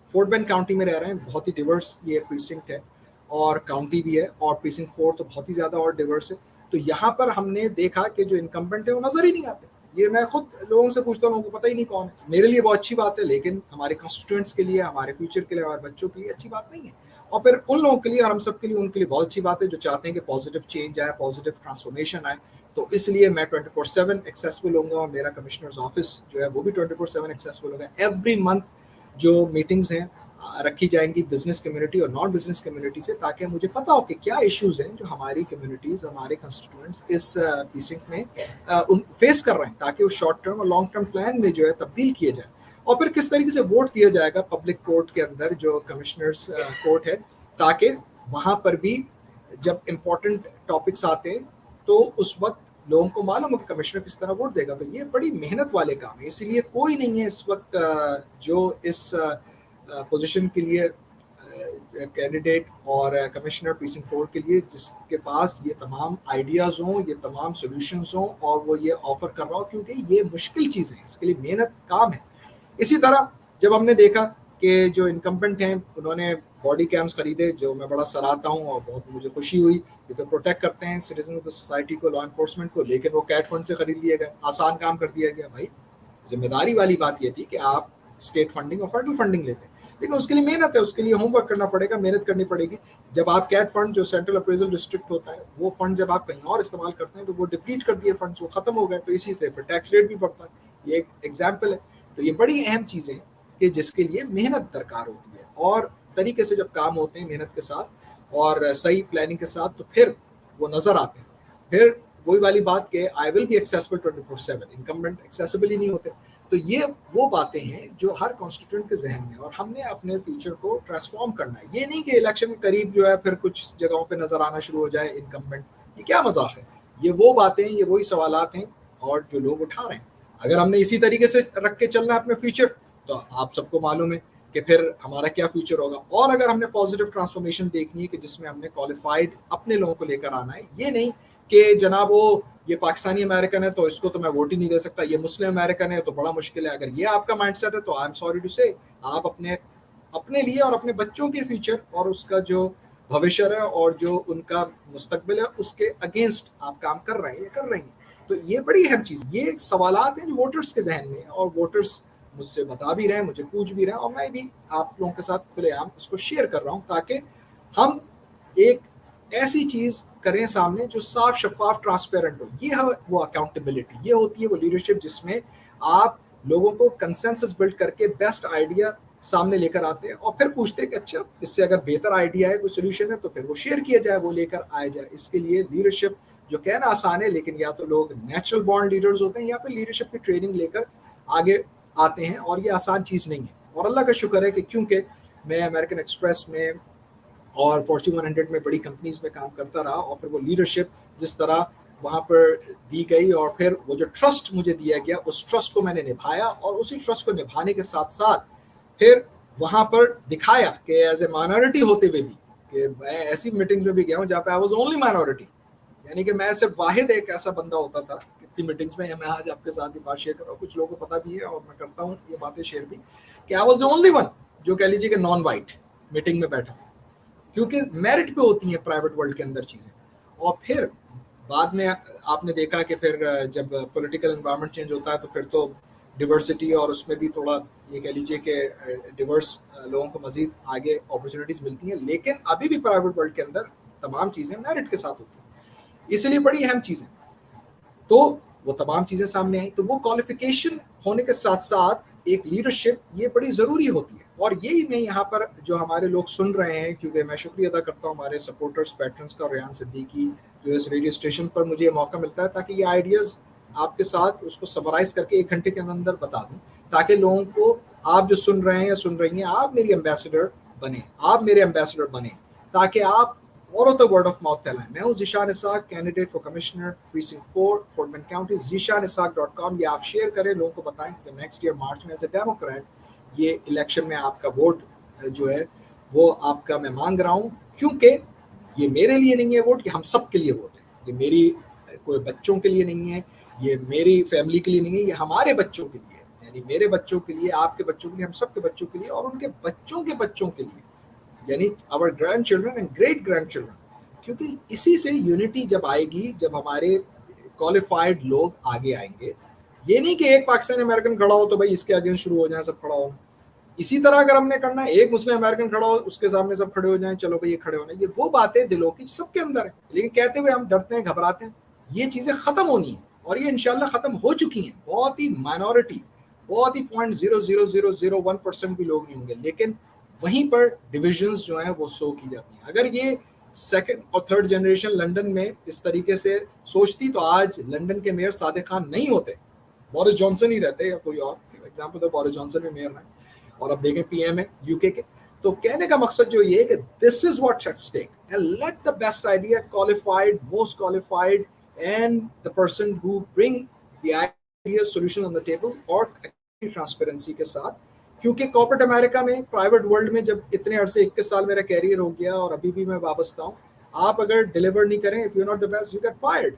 फोर्ट बेंड काउंटी में रह रहे हैं, बहुत ही डिवर्स ये प्रीसिंक्ट है और काउंटी भी है, और प्रीसिंक्ट 4 तो बहुत ही ज़्यादा और डिवर्स है। तो यहाँ पर हमने देखा कि जो इनकम्बेंट है वो नज़र ही नहीं आते। ये मैं खुद लोगों से पूछता हूँ, लोगों को पता ही नहीं कौन है। मेरे लिए बहुत अच्छी बात है, लेकिन हमारे कॉन्स्टिट्यूएंट्स के लिए, हमारे फ्यूचर के लिए, हमारे बच्चों के लिए अच्छी बात नहीं है। और फिर उन लोगों के लिए और हम सब के लिए, उनके लिए बहुत अच्छी बात है जो चाहते हैं कि पॉजिटिव चेंज आए, पॉजिटिव ट्रांसफॉर्मेशन आए। तो इसलिए मैं 24/7 एक्सेसिबल होऊंगा, और मेरा कमिश्नर्स ऑफिस जो है वो भी 24/7 एक्सेसिबल होगा। एवरी मंथ जो मीटिंग्स हैं रखी जाएंगी बिजनेस कम्युनिटी और नॉन बिजनेस कम्युनिटी से, ताकि मुझे पता हो कि क्या इश्यूज हैं जो हमारी कम्युनिटीज़, हमारे कंस्टिट्यूएंट्स इस प्रीसिंक्ट में फेस कर रहे हैं, ताकि उस शॉर्ट टर्म और लॉन्ग टर्म प्लान में जो है तब्दील किए जाए। और फिर किस तरीके से वोट दिया जाएगा पब्लिक कोर्ट के अंदर, जो कमिश्नर्स कोर्ट है, ताकि वहाँ पर भी जब इम्पोर्टेंट टॉपिक्स आते हैं तो उस वक्त लोगों को मालूम हो कि कमिश्नर किस तरह वोट देगा। तो ये बड़ी मेहनत वाले काम है, इसीलिए कोई नहीं है इस वक्त जो इस पोजीशन के लिए कैंडिडेट और कमिश्नर प्रीसिंक्ट 4 के लिए जिसके पास ये तमाम आइडियाज़ हों, ये तमाम सॉल्यूशंस हों और वो ये ऑफ़र कर रहा हो, क्योंकि ये मुश्किल चीज़ है, इसके लिए मेहनत काम है। इसी तरह जब हमने देखा कि जो इनकम्बेंट हैं उन्होंने बॉडी कैम्स खरीदे, जो मैं बड़ा सराहता हूँ और बहुत मुझे खुशी हुई, क्योंकि प्रोटेक्ट करते हैं सिटीजन ऑफ द सोसाइटी को, लॉ इन्फोर्समेंट को, लेकिन वो कैट फंड से खरीद लिए गए, आसान काम कर दिया गया। भाई जिम्मेदारी वाली बात ये थी कि आप स्टेट फंडिंग और फेडरल फंडिंग लेते हैं, लेकिन उसके लिए मेहनत है, उसके लिए होमवर्क करना पड़ेगा, मेहनत करनी पड़ेगी। जब आप कैट फंड जो सेंट्रल अप्रेजल डिस्ट्रिक्ट होता है, वो फंड जब आप कहीं और इस्तेमाल करते हैं तो वो डिप्लीट कर दिए फंड्स, वो खत्म हो गए, तो इसी से फिर टैक्स रेट भी बढ़ता है। ये एक एग्जाम्पल है। तो ये बड़ी अहम चीज़ें हैं कि जिसके लिए मेहनत दरकार होती है, और तरीके से जब काम होते हैं मेहनत के साथ और सही प्लानिंग के साथ, तो फिर वो नज़र आते हैं। फिर वही वाली बात कि I will be accessible 24/7, incumbent accessible ही नहीं होते। तो ये वो बातें हैं जो हर कॉन्स्टिट्यूंट के जहन में, और हमने अपने फ्यूचर को ट्रांसफॉर्म करना है। ये नहीं कि इलेक्शन के करीब जो है फिर कुछ जगहों पे नज़र आना शुरू हो जाए इनकम्बेंट, ये क्या मजाक है। ये वो बातें, ये वही सवालात हैं और जो लोग उठा रहे हैं। अगर हमने इसी तरीके से रख के चलना है अपने फ्यूचर, तो आप सबको मालूम है कि फिर हमारा क्या फ्यूचर होगा। और अगर हमने पॉजिटिव ट्रांसफॉर्मेशन देखनी है कि जिसमें हमने क्वालिफाइड अपने लोगों को लेकर आना है, ये नहीं कि जनाब वो ये पाकिस्तानी अमेरिकन है तो इसको तो मैं वोट ही नहीं दे सकता, ये मुस्लिम अमेरिकन है तो बड़ा मुश्किल है। अगर ये आपका माइंडसेट है तो आई एम सॉरी टू से आप अपने लिए और अपने बच्चों के फ्यूचर और उसका जो भविष्य है और जो उनका मुस्तकबिल है उसके अगेंस्ट आप काम कर रहे हैं या कर रही हैं। तो ये बड़ी अहम चीज़, ये सवालात हैं जो वोटर्स के जहन में, और वोटर्स मुझसे बता भी रहे हैं, मुझे पूछ भी रहे हैं, और मैं भी आप लोगों के साथ खुलेआम इसको शेयर कर रहा हूँ, ताकि हम एक ऐसी चीज़ करें सामने जो साफ शफाफ ट्रांसपेरेंट हो। ये है वो अकाउंटेबिलिटी, ये होती है वो लीडरशिप जिसमें आप लोगों को कंसेंसस बिल्ड करके बेस्ट आइडिया सामने लेकर आते हैं और फिर पूछते हैं कि अच्छा इससे अगर बेहतर आइडिया है, कोई सोल्यूशन है, तो फिर वो शेयर किया जाए, वो लेकर आया जाए। इसके लिए लीडरशिप जो कहना आसान है, लेकिन या तो लोग नेचुरल बॉर्न लीडर्स होते हैं या फिर लीडरशिप की ट्रेनिंग लेकर आगे आते हैं, और ये आसान चीज़ नहीं है। और अल्लाह का शुक्र है कि क्योंकि मैं अमेरिकन एक्सप्रेस में और फॉर्च्यून 100 में बड़ी कंपनीज में काम करता रहा, और फिर वो लीडरशिप जिस तरह वहाँ पर दी गई और फिर वो जो ट्रस्ट मुझे दिया गया, उस ट्रस्ट को मैंने निभाया, और उसी ट्रस्ट को निभाने के साथ साथ फिर वहाँ पर दिखाया कि एज ए माइनॉरिटी होते हुए भी, कि मैं ऐसी मीटिंग्स में भी गया हूँ जहाँ पे आई वाज ओनली माइनॉरिटी, यानी कि मैं सिर्फ वाहिद एक ऐसा बंदा होता था कितनी मीटिंग्स में। मैं आज आपके साथ ये बात शेयर कर रहा हूँ, कुछ लोगों को पता भी है और मैं करता हूँ ये बातें शेयर भी, कि I was the only one जो कह लीजिए कि नॉन वाइट मीटिंग में बैठा, क्योंकि मेरिट पे होती हैं प्राइवेट वर्ल्ड के अंदर चीज़ें। और फिर बाद में आपने देखा कि फिर जब पॉलिटिकल एनवायरनमेंट चेंज होता है तो फिर तो डिवर्सिटी और उसमें भी थोड़ा ये कह लीजिए कि डिवर्स लोगों को मजीद आगे अपॉर्चुनिटीज़ मिलती हैं, लेकिन अभी भी प्राइवेट वर्ल्ड के अंदर तमाम चीज़ें मेरिट के साथ होती हैं, इसलिए बड़ी अहम चीज़ें। तो वो तमाम चीज़ें सामने आई, तो वो क्वालिफिकेशन होने के साथ साथ एक लीडरशिप ये बड़ी ज़रूरी होती है। और यही मैं यहाँ पर जो हमारे लोग सुन रहे हैं, क्योंकि मैं शुक्रिया अदा करता हूँ हमारे सपोर्टर्स पैट्रन्स का, रेहान सिद्दीकी, जो इस रेडियो स्टेशन पर मुझे मौका मिलता है ताकि ये आइडियाज़ आपके साथ उसको समराइज़ करके 1 घंटे के अंदर बता दूँ, ताकि लोगों को, आप जो सुन रहे हैं या सुन रही हैं, आप मेरी एम्बेसडर बने, आप मेरे एम्बेसडर बने, ताकि आप औरों तक वर्ड ऑफ माउथ फैलाएं। मैं हूँ Zishan Isaq, candidate for commissioner precinct 4 Fort Bend County. ZishanIsaq.com, ये आप शेयर करें, लोगों को बताएं कि नेक्स्ट ईयर मार्च में एज ए डेमोक्रेट ये इलेक्शन में आपका वोट जो है वो आपका मैं मांग रहा हूँ, क्योंकि ये मेरे लिए नहीं है वोट, ये हम सब के लिए वोट है। ये मेरी कोई बच्चों के लिए नहीं है, ये मेरी फैमिली के लिए नहीं है, ये हमारे बच्चों के लिए, यानी मेरे बच्चों के लिए, आपके बच्चों के लिए, हम सब के बच्चों के लिए और उनके बच्चों के बच्चों के लिए, यानी our grandchildren and great grandchildren. क्योंकि इसी से यूनिटी जब आएगी, जब हमारे क्वालिफाइड लोग आगे आएंगे। ये नहीं कि एक पाकिस्तानी अमेरिकन खड़ा हो तो भाई इसके अगेंस्ट शुरू हो जाए सब खड़ा हो। इसी तरह अगर हमने करना है, एक मुस्लिम अमेरिकन खड़ा हो उसके सामने सब खड़े हो जाएं, चलो भाई ये खड़े होने, ये वो बातें दिलों की सबके अंदर है, लेकिन कहते हुए हम डरते हैं, घबराते हैं। ये चीज़ें ख़त्म होनी है और ये इंशाल्लाह ख़त्म हो चुकी हैं। बहुत ही माइनॉरिटी, बहुत ही 0.00001% भी लोग नहीं होंगे, लेकिन वहीं पर डिविजन्स जो हैं वो शो की जाती हैं। अगर ये सेकंड और थर्ड जनरेशन लंदन में इस तरीके से सोचती तो आज लंदन के मेयर सादिक खान नहीं होते, बोरिस जॉनसन ही रहते या कोई और। एग्जाम्पल तो बोरिस जॉनसन भी मेयर हैं और अब देखें पीएम है यूके के। तो कहने का मकसद जो ये है कि this is what at stake and let the best idea qualified, most qualified and the person who bring the idea solution on the table और ट्रांसपेरेंसी के साथ, کیونکہ کارپوریٹ امریکہ میں, پرائیویٹ ورلڈ میں جب اتنے عرصے 21 سال میرا کیریئر ہو گیا اور ابھی بھی میں وابستہ ہوں, آپ اگر ڈیلیور نہیں کریں, if you not the best, you get fired.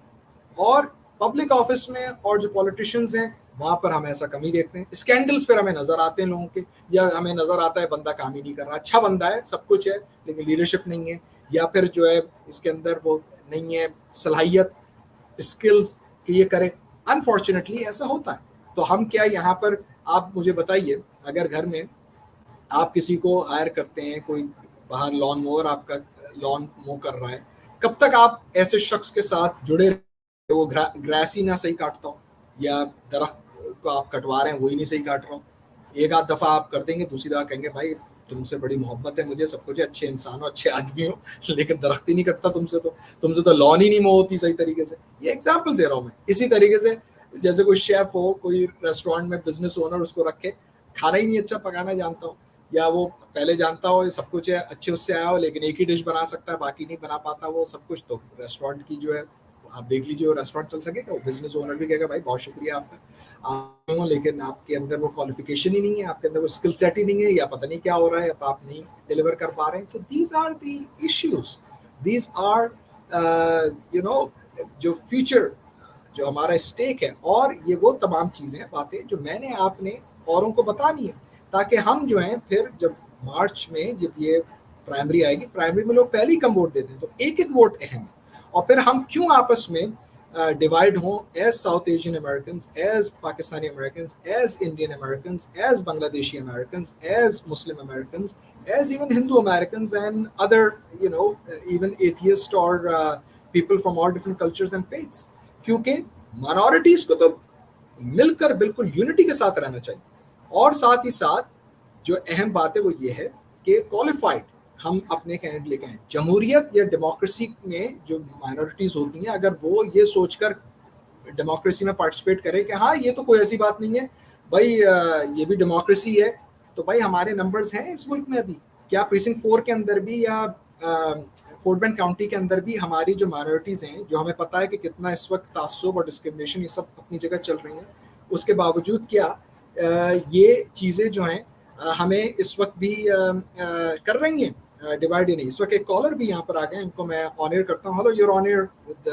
اور پبلک آفس میں اور جو پولیٹیشینز ہیں وہاں پر ہم ایسا کمی دیکھتے ہیں. اسکینڈلس پھر ہمیں نظر آتے ہیں لوگوں کے, یا ہمیں نظر آتا ہے بندہ کام ہی نہیں کر رہا, اچھا بندہ ہے, سب کچھ ہے, لیکن لیڈرشپ نہیں ہے, یا پھر جو ہے اس کے اندر وہ نہیں ہے صلاحیت, اسکلز کہ یہ کرے. انفارچونیٹلی ایسا ہوتا ہے. تو ہم کیا یہاں پر, آپ مجھے بتائیے, اگر گھر میں آپ کسی کو ہائر کرتے ہیں, کوئی باہر لان موور آپ کا لان مو کر رہا ہے, کب تک آپ ایسے شخص کے ساتھ جڑے رہے, وہ گراس ہی نہ صحیح کاٹتا ہو, یا درخت کو آپ کٹوا رہے ہیں وہی نہیں صحیح کاٹ رہا ہو. ایک آدھ دفعہ آپ کر دیں گے, دوسری دفعہ کہیں گے بھائی تم سے بڑی محبت ہے مجھے, سب کچھ اچھے انسان ہو, اچھے آدمی ہو, لیکن درخت ہی نہیں کٹتا تم سے تو لان ہی نہیں مو ہوتی صحیح طریقے سے. یہ ایگزامپل دے رہا ہوں میں. اسی طریقے سے جیسے کوئی شیف ہو, کوئی ریسٹورینٹ میں بزنس اونر, اس کو رکھے, کھانا ہی نہیں اچھا پکانا جانتا ہو, یا وہ پہلے جانتا ہو سب کچھ ہے, اچھے اس سے آیا ہو, لیکن ایک ہی ڈش بنا سکتا ہے, باقی نہیں بنا پاتا وہ سب کچھ, تو ریسٹورینٹ کی جو ہے آپ دیکھ لیجیے وہ ریسٹورینٹ چل سکے گا. وہ بزنس اونر بھی کہے گا بھائی بہت شکریہ آپ کا, لیکن آپ کے اندر وہ کوالیفیکیشن ہی نہیں ہے, آپ کے اندر وہ اسکل سیٹ ہی نہیں ہے, یا پتہ نہیں کیا ہو رہا ہے, آپ نہیں ڈیلیور کر پا رہے ہیں. تو these are the issues, these are جو فیوچر جو ہمارا اسٹیک ہے. اور یہ وہ تمام چیزیں باتیں جو میں نے آپ نے اوروں کو بتانی ہے, تاکہ ہم جو ہیں پھر جب مارچ میں جب یہ پرائمری آئے گی, پرائمری میں لوگ پہلے ہی کم ووٹ دیتے ہیں, تو ایک ایک ووٹ اہم ہے. اور پھر ہم کیوں آپس میں ڈیوائڈ ہوں, as South Asian Americans, as Pakistani Americans, as Indian Americans, as Bangladeshi Americans, as Muslim Americans, as even Hindu Americans, and other even atheist or people from all different cultures and faiths. کیونکہ minorities کو تو مل کر بالکل unity کے ساتھ رہنا چاہیے. اور ساتھ ہی ساتھ جو اہم بات ہے وہ یہ ہے کہ کوالیفائڈ ہم اپنے کینڈیڈیٹ لے کے آئیں. جمہوریت یا ڈیموکریسی میں جو مائنورٹیز ہوتی ہیں, اگر وہ یہ سوچ کر ڈیموکریسی میں پارٹیسپیٹ کرے کہ ہاں یہ تو کوئی ایسی بات نہیں ہے بھائی, یہ بھی ڈیموکریسی ہے, تو بھائی ہمارے نمبرز ہیں اس ملک میں ابھی. کیا پریسنکٹ 4 کے اندر بھی, یا فورٹ بینڈ کاؤنٹی کے اندر بھی ہماری جو مائنورٹیز ہیں, جو ہمیں پتہ ہے کہ کتنا اس وقت تعصب اور ڈسکرمنیشن یہ سب اپنی جگہ چل رہی ہیں, اس کے باوجود کیا یہ چیزیں جو ہیں ہمیں اس وقت بھی کر رہی ہیں ڈیوائڈ ہی نہیں. اس وقت ایک کالر بھی یہاں پر آ گئے, ان کو میں آنر کرتا ہوں. Hello, your honour with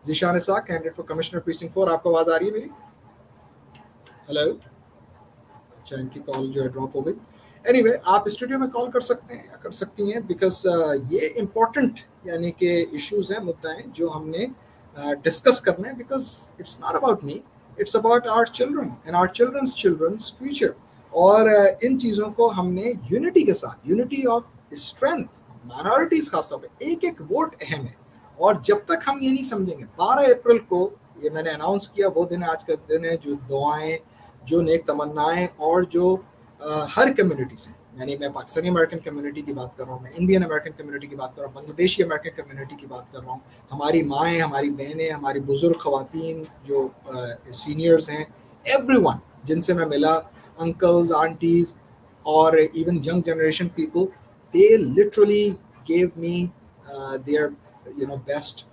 Zeeshan Ishaq, candidate for commissioner precinct 4. آپ کو آواز آ رہی ہے میری؟ ہلو, اچھا ان کی کال جو ہے ڈراپ ہو گئی. اینی وے, آپ اسٹوڈیو میں کال کر سکتے ہیں یا کر سکتی ہیں, بیکاز یہ امپورٹنٹ یعنی کہ ایشوز ہیں, مدعا ہیں جو ہم نے ڈسکس کرنا ہے, because it's not about me, it's about our children and our children's future. اور ان چیزوں کو ہم نے یونٹی کے ساتھ, یونٹی آف اسٹرینتھ, مائنورٹیز خاص طور پہ ایک ایک ووٹ اہم ہے. اور جب تک ہم یہ نہیں سمجھیں گے, 12 اپریل کو یہ میں نے اناؤنس کیا, وہ دن آج کا دن ہے جو دعائیں, جو نیک تمنائیں, اور جو ہر کمیونٹی سے, یعنی میں پاکستانی امریکن کمیونٹی کی بات کر رہا ہوں, میں انڈین امریکن کمیونٹی کی بات کر رہا ہوں, بنگلہ دیشی امریکن کمیونٹی کی بات کر رہا ہوں, ہماری مائیں, ہماری بہنیں, ہماری بزرگ خواتین جو سینئرز ہیں, ایوری ون جن سے میں ملا, انکلز, آنٹیز, اور even young generation people, they literally gave me their best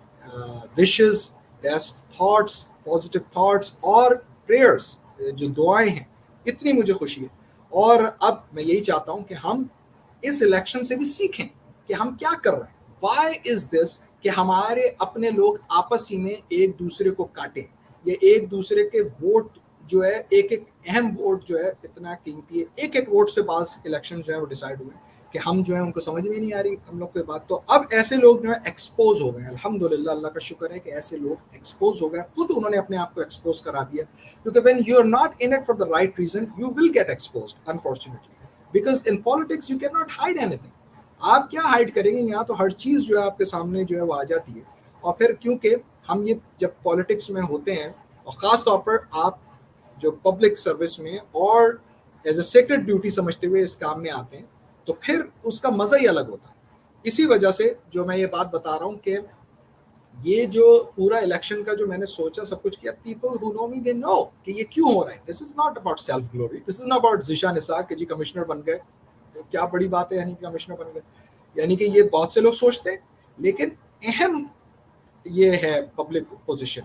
wishes, best thoughts, positive thoughts اور prayers, جو دعائیں ہیں, اتنی مجھے خوشی ہے. اور اب میں یہی چاہتا ہوں کہ ہم اس الیکشن سے بھی سیکھیں کہ ہم کیا کر رہے ہیں. why is this کہ ہمارے اپنے لوگ آپس ہی میں ایک دوسرے کو کاٹیں, یا ایک دوسرے کے ووٹ جو ہے, ایک ایک اہم ووٹ جو ہے اتنا قیمتی ہے, ایک ایک ووٹ سے بعض الیکشن جو ہے وہ ڈیسائیڈ ہوئے کہ ہم جو ہے ان کو سمجھ میں نہیں آ رہی ہم لوگ کی بات. تو اب ایسے لوگ جو ہے ایکسپوز ہو گئے ہیں, الحمدللہ, اللہ کا شکر ہے کہ ایسے لوگ ایکسپوز ہو گئے, خود انہوں نے اپنے آپ کو ایکسپوز کرا دیا. کیونکہ when you are not in it for the right reason, you will get exposed, unfortunately, because in politics you cannot hide anything. آپ کیا ہائڈ کریں گے, یہاں تو ہر چیز جو ہے آپ کے سامنے جو ہے وہ آ جاتی ہے. اور پھر کیونکہ ہم یہ جب پالیٹکس میں ہوتے ہیں, اور خاص طور پر آپ جو پبلک سروس میں اور ایز اے سیکرٹ ڈیوٹی سمجھتے ہوئے اس کام میں آتے ہیں, تو پھر اس کا مزہ ہی الگ ہوتا ہے. اسی وجہ سے جو میں یہ بات بتا رہا ہوں کہ یہ جو پورا الیکشن کا جو میں نے سوچا, سب کچھ کیا, people who know me they know کہ یہ کیوں ہو رہا ہے. This is not about self glory, this is not about Zeeshan اسحاق کہ جی کمشنر بن گئے, کیا بڑی بات ہے, یعنی کہ کمشنر بن گئے, یعنی کہ یہ بہت سے لوگ سوچتے ہیں, لیکن اہم یہ ہے پبلک پوزیشن,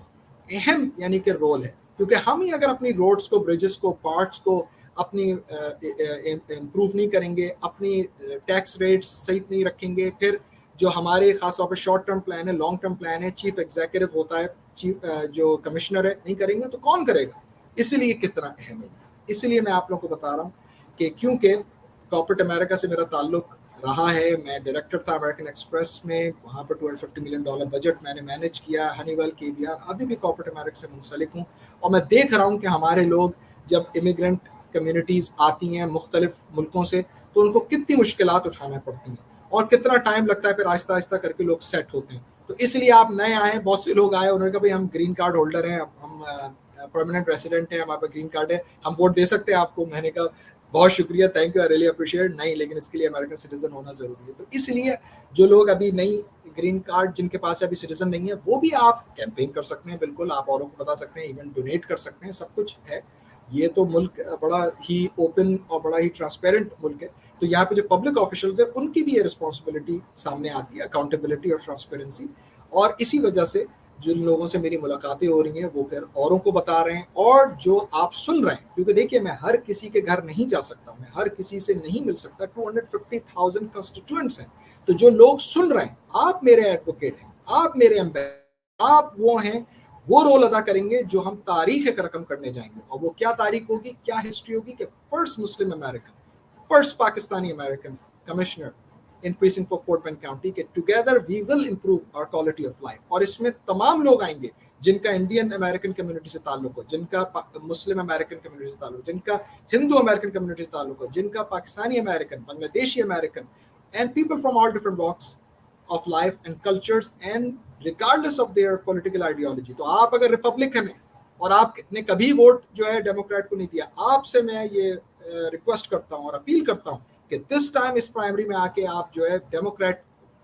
اہم یعنی کہ رول ہے. کیونکہ ہم ہی اگر اپنی روڈز کو, بریجز کو, پارکس کو اپنی امپروو نہیں کریں گے, اپنی ٹیکس ریٹس صحیح نہیں رکھیں گے, پھر جو ہمارے خاص طور پہ شارٹ ٹرم پلان ہے, لانگ ٹرم پلان ہے, چیف ایگزیکٹو ہوتا ہے, چیف جو کمشنر ہے, نہیں کریں گے تو کون کرے گا؟ اس لیے کتنا اہم ہے. اس لیے میں آپ لوگوں کو بتا رہا ہوں کہ کیونکہ کارپوریٹ امریکہ سے میرا تعلق رہا ہے, میں ڈائریکٹر تھا امریکن ایکسپریس میں, وہاں پر $250 ملین بجٹ میں نے مینیج کیا, ہنی ویل, KBR, ابھی بھی کارپوریٹ امریکہ سے منسلک ہوں, اور میں دیکھ رہا ہوں کہ ہمارے لوگ جب امیگرینٹ کمیونٹیز آتی ہیں مختلف ملکوں سے تو ان کو کتنی مشکلات اٹھانا پڑتی ہیں اور کتنا ٹائم لگتا ہے, پھر آہستہ آہستہ کر کے لوگ سیٹ ہوتے ہیں. تو اس لیے آپ نئے آئے ہیں, بہت سے لوگ آئے, انہوں نے کہا بھائی ہم گرین کارڈ ہولڈر ہیں, ہم پرماننٹ ریسیڈنٹ ہیں, ہمارے پاس گرین کارڈ ہے, ہم ووٹ دے سکتے ہیں آپ کو. میں نے کہا بہت شکریہ, thank you, I really appreciate. نہیں, لیکن اس کے لیے امریکن سٹیزن ہونا ضروری ہے. تو اس لیے جو لوگ ابھی نئی گرین کارڈ جن کے پاس ابھی سٹیزن نہیں ہے, وہ بھی آپ کیمپین کر سکتے ہیں, بالکل آپ اوروں کو بتا سکتے ہیں, ایون ڈونیٹ کر سکتے ہیں, سب کچھ ہے. یہ تو ملک بڑا ہی اوپن اور بڑا ہی ٹرانسپیرنٹ ملک ہے. تو یہاں پہ جو پبلک آفیشلز ہیں ان کی بھی یہ رسپانسبلٹی سامنے آتی ہے, اکاؤنٹیبلٹی اور ٹرانسپیرنسی. اور اسی وجہ سے جن لوگوں سے میری ملاقاتیں ہو رہی ہیں وہ پھر اوروں کو بتا رہے ہیں, اور جو آپ سن رہے ہیں, کیونکہ دیکھیے میں ہر کسی کے گھر نہیں جا سکتا, میں ہر کسی سے نہیں مل سکتا, 250,000 کنسٹیٹوئنٹس ہیں. تو جو لوگ سن رہے ہیں, آپ میرے ایڈوکیٹ ہیں, آپ میرے ایمبیسڈر, آپ وہ ہیں, وہ رول ادا کریں گے جو ہم تاریخ ایک رقم کرنے جائیں گے. اور وہ کیا تاریخ ہوگی, کیا ہسٹری ہوگی, کہ first Muslim American, first Pakistani American commissioner in precinct for Fort Bend County, کہ together we will improve our quality of life. اور اس میں تمام لوگ آئیں گے جن کا انڈین امریکن کمیونٹی سے تعلق ہو, جن کا مسلم امریکن کمیونٹی سے تعلق ہو, جن کا ہندو امریکن کمیونٹی سے تعلق ہو, جن کا پاکستانی امریکن, بنگلہ دیشی American, and people from all different walks of life and cultures and regardless of their political ideology. تو آپ اگر ریپبلکن ہیں اور آپ نے کبھی ووٹ جو ہے ڈیموکریٹ کو نہیں دیا, آپ سے میں یہ ریکویسٹ کرتا ہوں اور اپیل کرتا ہوں کہ دس ٹائم اس پرائمری میں آ کے آپ جو ہے ڈیموکریٹ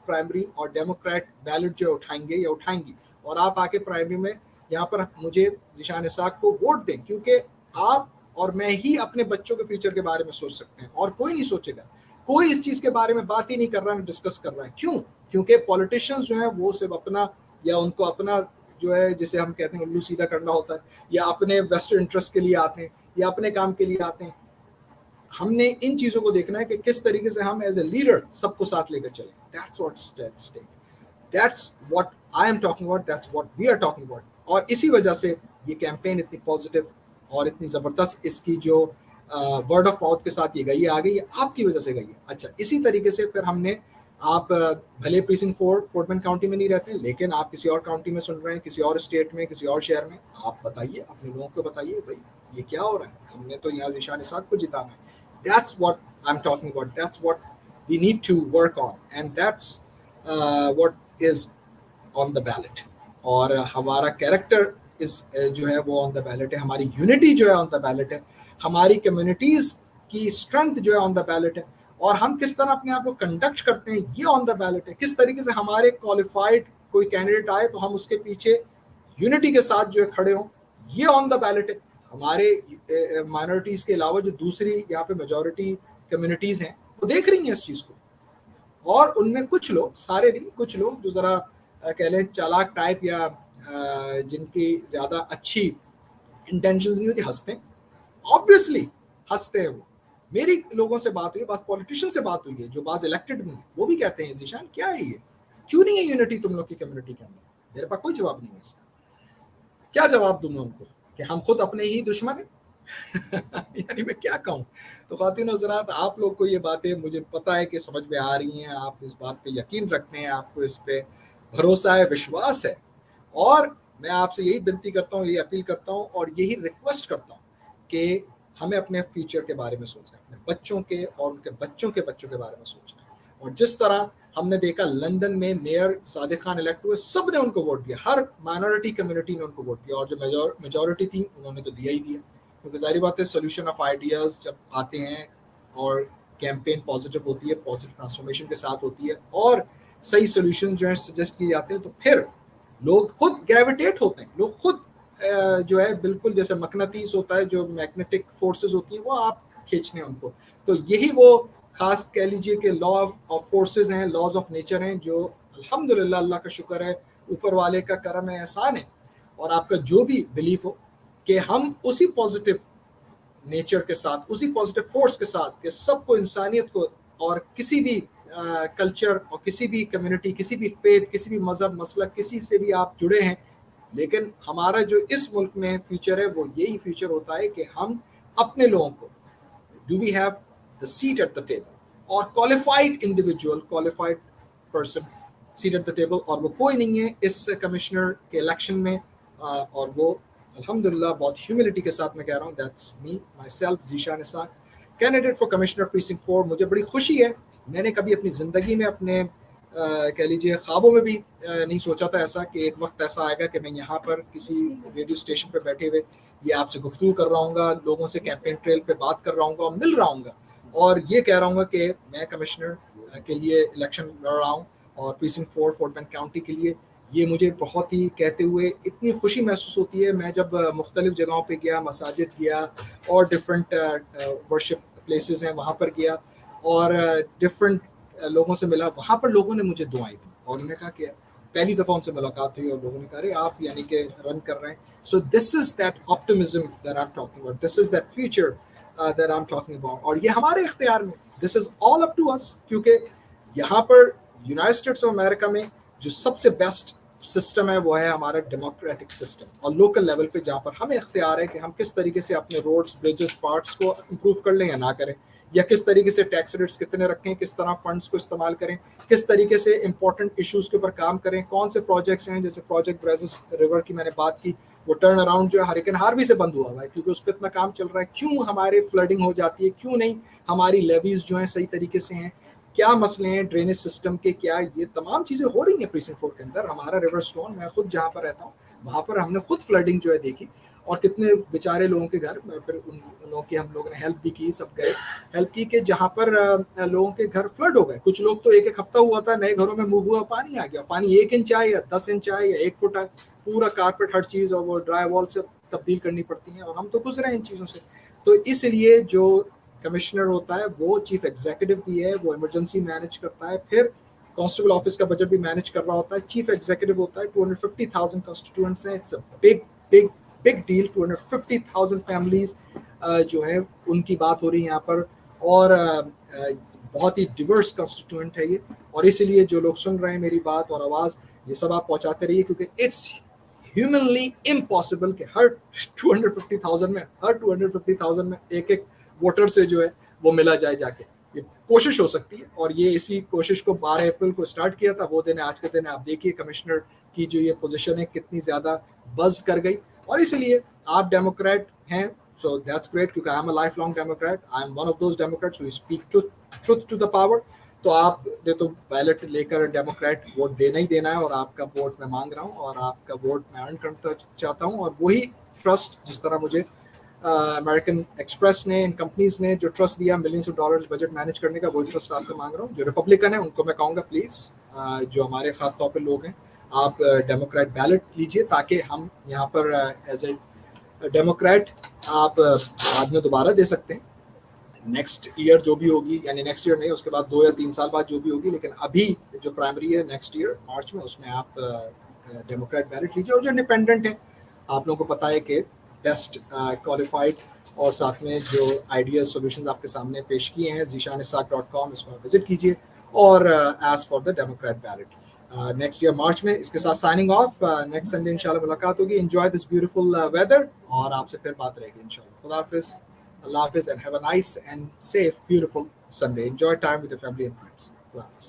پرائمری اور ڈیموکریٹ بیلٹ جو اٹھائیں گے یا اٹھائیں گی, اور آپ آ کے پرائمری میں یہاں پر مجھے ذیشان اسحاق کو ووٹ دیں, کیونکہ آپ اور میں ہی اپنے بچوں کے فیوچر کے بارے میں سوچ سکتے ہیں, اور کوئی نہیں سوچے گا. کوئی اس چیز کے بارے میں بات ہی نہیں کر رہا ہے, ڈسکس کر رہا ہے. کیوں؟ کیونکہ پولیٹیشینز جو ہیں وہ صرف اپنا, یا ان کو اپنا جو ہے جسے ہم کہتے ہیں الو سیدھا کرنا ہوتا ہے, یا اپنے ویسٹرن انٹرسٹ کے لیے آتے ہیں, یا اپنے کام کے لیے آتے ہیں. ہم نے ان چیزوں کو دیکھنا ہے کہ کس طریقے سے ہم ایز اے لیڈر سب کو ساتھ لے کر چلیں. That's what's at stake. That's what I am talking about. That's what we are talking about. اور اسی وجہ سے یہ کیمپین اتنی پازیٹیو اور اتنی زبردست, اس کی جو ورڈ آف ماؤتھ کے ساتھ یہ گئی آ گئی ہے, آپ کی وجہ سے گئی ہے. اچھا, اسی طریقے سے پھر ہم نے, آپ بھلے پریسنکٹ 4 فورٹ بینڈ کاؤنٹی میں نہیں رہتے ہیں, لیکن آپ کسی اور کاؤنٹی میں سن رہے ہیں, کسی اور اسٹیٹ میں, کسی اور شہر میں, آپ بتائیے, اپنے لوگوں کو بتائیے بھائی یہ کیا ہو رہا ہے, ہم نے تو یہاں ذیشان اسحاق کو جتانا ہے. That's what I'm talking about. That's what we need to work on, and that's what is on the ballot. اور ہمارا کیریکٹر جو ہے وہ آن دا بیلٹ ہے, ہماری یونٹی جو ہے آن دا بیلٹ ہے, ہماری کمیونٹیز کی اسٹرینتھ جو ہے آن دا بیلٹ ہے, اور ہم کس طرح اپنے آپ کو کنڈکٹ کرتے ہیں یہ آن دا بیلٹ ہے. کس طریقے سے ہمارے کوالیفائڈ کوئی کینڈیڈیٹ آئے تو ہم اس کے پیچھے یونٹی کے ساتھ جو ہے کھڑے ہوں, یہ آن دا بیلٹ ہے. ہمارے مائنورٹیز کے علاوہ جو دوسری یہاں پہ میجورٹی کمیونٹیز ہیں وہ دیکھ رہی ہیں اس چیز کو, اور ان میں کچھ لوگ, سارے نہیں, کچھ لوگ جو ذرا کہہ لیں چالاک ٹائپ, یا جن کی زیادہ اچھی انٹینشنز نہیں ہوتی, ہنستے ہیں. آبویسلی ہنستے ہیں وہ. میری لوگوں سے بات ہوئی, بعض پولیٹیشین سے بات ہوئی ہے جو بعض الیکٹڈ میں ہیں, وہ بھی کہتے ہیں ذیشان کیا ہے یہ, کیوں نہیں ہے یونٹی تم لوگ کی کمیونٹی کے اندر. میرے پاس کوئی جواب نہیں ہے اس کا. کیا جواب دوں میں ان کو کہ ہم خود اپنے ہی دشمن ہیں؟ یعنی میں کیا کہوں. تو خواتین و حضرات, آپ لوگ کو یہ باتیں مجھے پتہ ہے کہ سمجھ میں آ رہی ہیں, آپ اس بات پہ یقین رکھتے ہیں, آپ کو اس پہ بھروسہ ہے, وشواس ہے, اور میں آپ سے یہی بنتی کرتا ہوں, یہی اپیل کرتا ہوں, اور یہی ریکویسٹ کرتا ہوں کہ ہمیں اپنے فیوچر کے بارے میں سوچنا ہے, اپنے بچوں کے اور ان کے بچوں کے بچوں کے بارے میں سوچنا ہے. اور جس طرح ہم نے دیکھا لندن میں میئر صادق خان الیکٹ ہوئے, سب نے ان کو ووٹ دیا, ہر مائنورٹی کمیونٹی نے ان کو ووٹ دیا, اور جو میجورٹی تھی انہوں نے تو دیا ہی دیا, کیونکہ ظاہری بات ہے سولوشن آف آئیڈیاز جب آتے ہیں اور کیمپین پازیٹیو ہوتی ہے, پازیٹیو ٹرانسفارمیشن کے ساتھ ہوتی ہے, اور صحیح سولوشن جو ہیں سجیسٹ کیے جاتے ہیں, تو پھر لوگ خود گریویٹیٹ ہوتے ہیں, لوگ خود جو ہے بالکل جیسے مقناطیس ہوتا ہے, جو میگنیٹک فورسز ہوتی ہیں وہ آپ کھینچنے ہیں ان کو. تو یہی وہ خاص کہہ لیجئے کہ لا آف فورسز ہیں, لاز آف نیچر ہیں, جو الحمدللہ اللہ کا شکر ہے, اوپر والے کا کرم ہے, احسان ہے, اور آپ کا جو بھی بلیف ہو, کہ ہم اسی پازیٹیو नेचर के साथ, उसी पॉजिटिव फोर्स के साथ कि सबको, इंसानियत को, और किसी भी कल्चर और किसी भी कम्युनिटी, किसी भी फेथ, किसी भी मज़हब, मसलक, किसी से भी आप जुड़े हैं, लेकिन हमारा जो इस मुल्क में फ्यूचर है वो यही फ्यूचर होता है कि हम अपने लोगों को, do we have the seat at the table, और qualified individual, qualified person seat at the table, और वो कोई नहीं है इस कमिश्नर के इलेक्शन में, और वो अल्हम्दुलिल्लाह बहुत ह्यूमिलिटी के साथ मैं कह रहा हूँ, that's me myself, Zishan Isaq, candidate for commissioner precinct 4। मुझे बड़ी खुशी है, मैंने कभी अपनी ज़िंदगी में अपने कह लीजिए ख्वाबों में भी नहीं सोचा था ऐसा कि एक वक्त ऐसा आएगा कि मैं यहाँ पर किसी रेडियो स्टेशन पर बैठे हुए ये आपसे गुफ्तगू कर रहा हूँ, लोगों से कैंपेन ट्रेल पे बात कर रहा हूँ और मिल रहा हूँ और ये कह रहा हूँ कि मैं कमिश्नर के लिए इलेक्शन लड़ रहा हूँ और प्रीसिंक्ट 4 फोर्ट बेंड काउंटी के लिए। ये मुझे बहुत ही कहते हुए इतनी खुशी महसूस होती है। मैं जब मुख्तलिफ जगहों पे गया, मसाजिद गया और डिफरेंट वर्शिप प्लेसेस हैं वहाँ पर गया और डिफरेंट लोगों से मिला, वहाँ पर लोगों ने मुझे दुआएं दी और उन्होंने कहा कि पहली दफ़ा उनसे मुलाकात हुई और लोगों ने कहा अरे आप यानी कि रन कर रहे हैं। So this is that optimism that I am talking about, this is that future that I am talking about, और ये हमारे इख्तियार में, this is all up to us, क्योंकि यहाँ पर यूनाइटेड स्टेट्स ऑफ अमेरिका में जो सबसे बेस्ट सिस्टम है वो है हमारा डेमोक्रेटिक सिस्टम, और लोकल लेवल पे जहाँ पर हमें इख्तियार है कि हम किस तरीके से अपने रोड्स, ब्रिजेस, पार्ट्स को इम्प्रूव कर लें या ना करें, या किस तरीके से टैक्स रेट्स कितने रखें, किस तरह फंड्स को इस्तेमाल करें, किस तरीके से इंपॉर्टेंट इश्यूज़ के ऊपर काम करें, कौन से प्रोजेक्ट्स हैं, जैसे प्रोजेक्ट ब्राजिस रिवर की मैंने बात की, वो टर्न अराउंड जो है हरिकेन हार्वी से बंद हुआ है क्योंकि उस पर इतना काम चल रहा है। क्यों हमारे फ्लडिंग हो जाती है, क्यों नहीं हमारी लेवीज जो हैं सही तरीके से हैं, क्या मसले हैं ड्रेनेज सिस्टम के, क्या ये तमाम चीज़ें हो रही हैं प्रीसिंक्ट 4 के अंदर। हमारा रिवर स्टोन, मैं खुद जहाँ पर रहता हूँ वहाँ पर हमने खुद फ्लडिंग जो है देखी और कितने बेचारे लोगों के घर, फिर उन लोगों की हम लोगों ने हेल्प भी की, सब गए हेल्प की कि जहाँ पर लोगों के घर फ्लड हो गए। कुछ लोग तो एक हफ्ता हुआ था, नए घरों में मूव हुआ, पानी आ गया, पानी 1 इंच आए या 10 इंच आए या 1 फुट आए, पूरा कारपेट हर चीज़ और वो ड्राई वॉल से तब्दील करनी पड़ती हैं, और हम तो गुजरे हैं इन चीज़ों से। तो इसलिए जो कमिश्नर होता है वो चीफ एग्जीक्यूटिव भी है, वो इमरजेंसी मैनेज करता है, फिर कांस्टेबल ऑफिस का बजट भी मैनेज कर रहा होता है, चीफ एग्जीक्यूटिव होता है। 250,000 कंस्टिट्यूएंट्स हैं, it's a big big big deal. 250,000 families जो है उनकी बात हो रही है यहाँ पर, और बहुत ही डिवर्स कंस्टिट्यूएंट है ये, और इसीलिए जो लोग सुन रहे हैं मेरी बात और आवाज़, ये सब आप पहुँचाते रहिए, क्योंकि इट्स ह्यूमनली इम्पॉसिबल कि हर 250,000 में एक एक वोटर से जो है वो मिला जाए जाके। ये कोशिश हो सकती है, और ये इसी कोशिश को 12 अप्रैल को स्टार्ट किया था, वो दिन आज के दिन आप देखिए कमिश्नर की जो ये पोजीशन है कितनी ज़्यादा बज़ कर गई। और इसलिए आप डेमोक्रेट हैं, सो दैट्स ग्रेट, क्योंकि I am a life long democrat, I am one of those democrats who speak truth to the power. तो आपने तो बैलेट लेकर डेमोक्रेट वोट देना ही देना है, और आपका वोट मैं मांग रहा हूँ और आपका वोट मैं अर्न करना चाहता हूँ। और वही ट्रस्ट जिस तरह मुझे अमेरिकन एक्सप्रेस ने, इन कंपनीज ने जो ट्रस्ट दिया millions of dollars budget manage करने का, वही ट्रस्ट आपको मांग रहा हूँ। जो रिपब्लिकन है उनको मैं कहूँगा प्लीज़, जो हमारे ख़ास तौर पे लोग हैं, आप डेमोक्रेट बैलेट लीजिए, ताकि हम यहाँ पर एज ए डेमोक्रेट आप बाद में दोबारा दे सकते हैं नेक्स्ट ईयर जो भी होगी, यानी नेक्स्ट ईयर नहीं, उसके बाद 2 या 3 साल बाद जो भी होगी, लेकिन अभी जो प्राइमरी है नेक्स्ट ईयर मार्च में, उसमें आप डेमोक्रेट बैलेट लीजिए। और जो इंडिपेंडेंट है, आप लोगों को पता है कि बेस्ट क्वालिफाइड और साथ में जो आइडियाज सोल्यूशन आपके सामने पेश किए हैं, zishanisaq.com, इसको आप विजिट कीजिए और as for the democrat ballot next year March में। इसके साथ साइनिंग ऑफ, नेक्स्ट संडे इंशाल्लाह मुलाकात होगी। एंजॉय दिस ब्यूटीफुल वेदर, और आपसे फिर बात रहेगी इंशाल्लाह। खुदा हाफिज़, Allah Hafiz, and have a nice and safe, beautiful Sunday. Enjoy time with your family and friends. Allah Hafiz.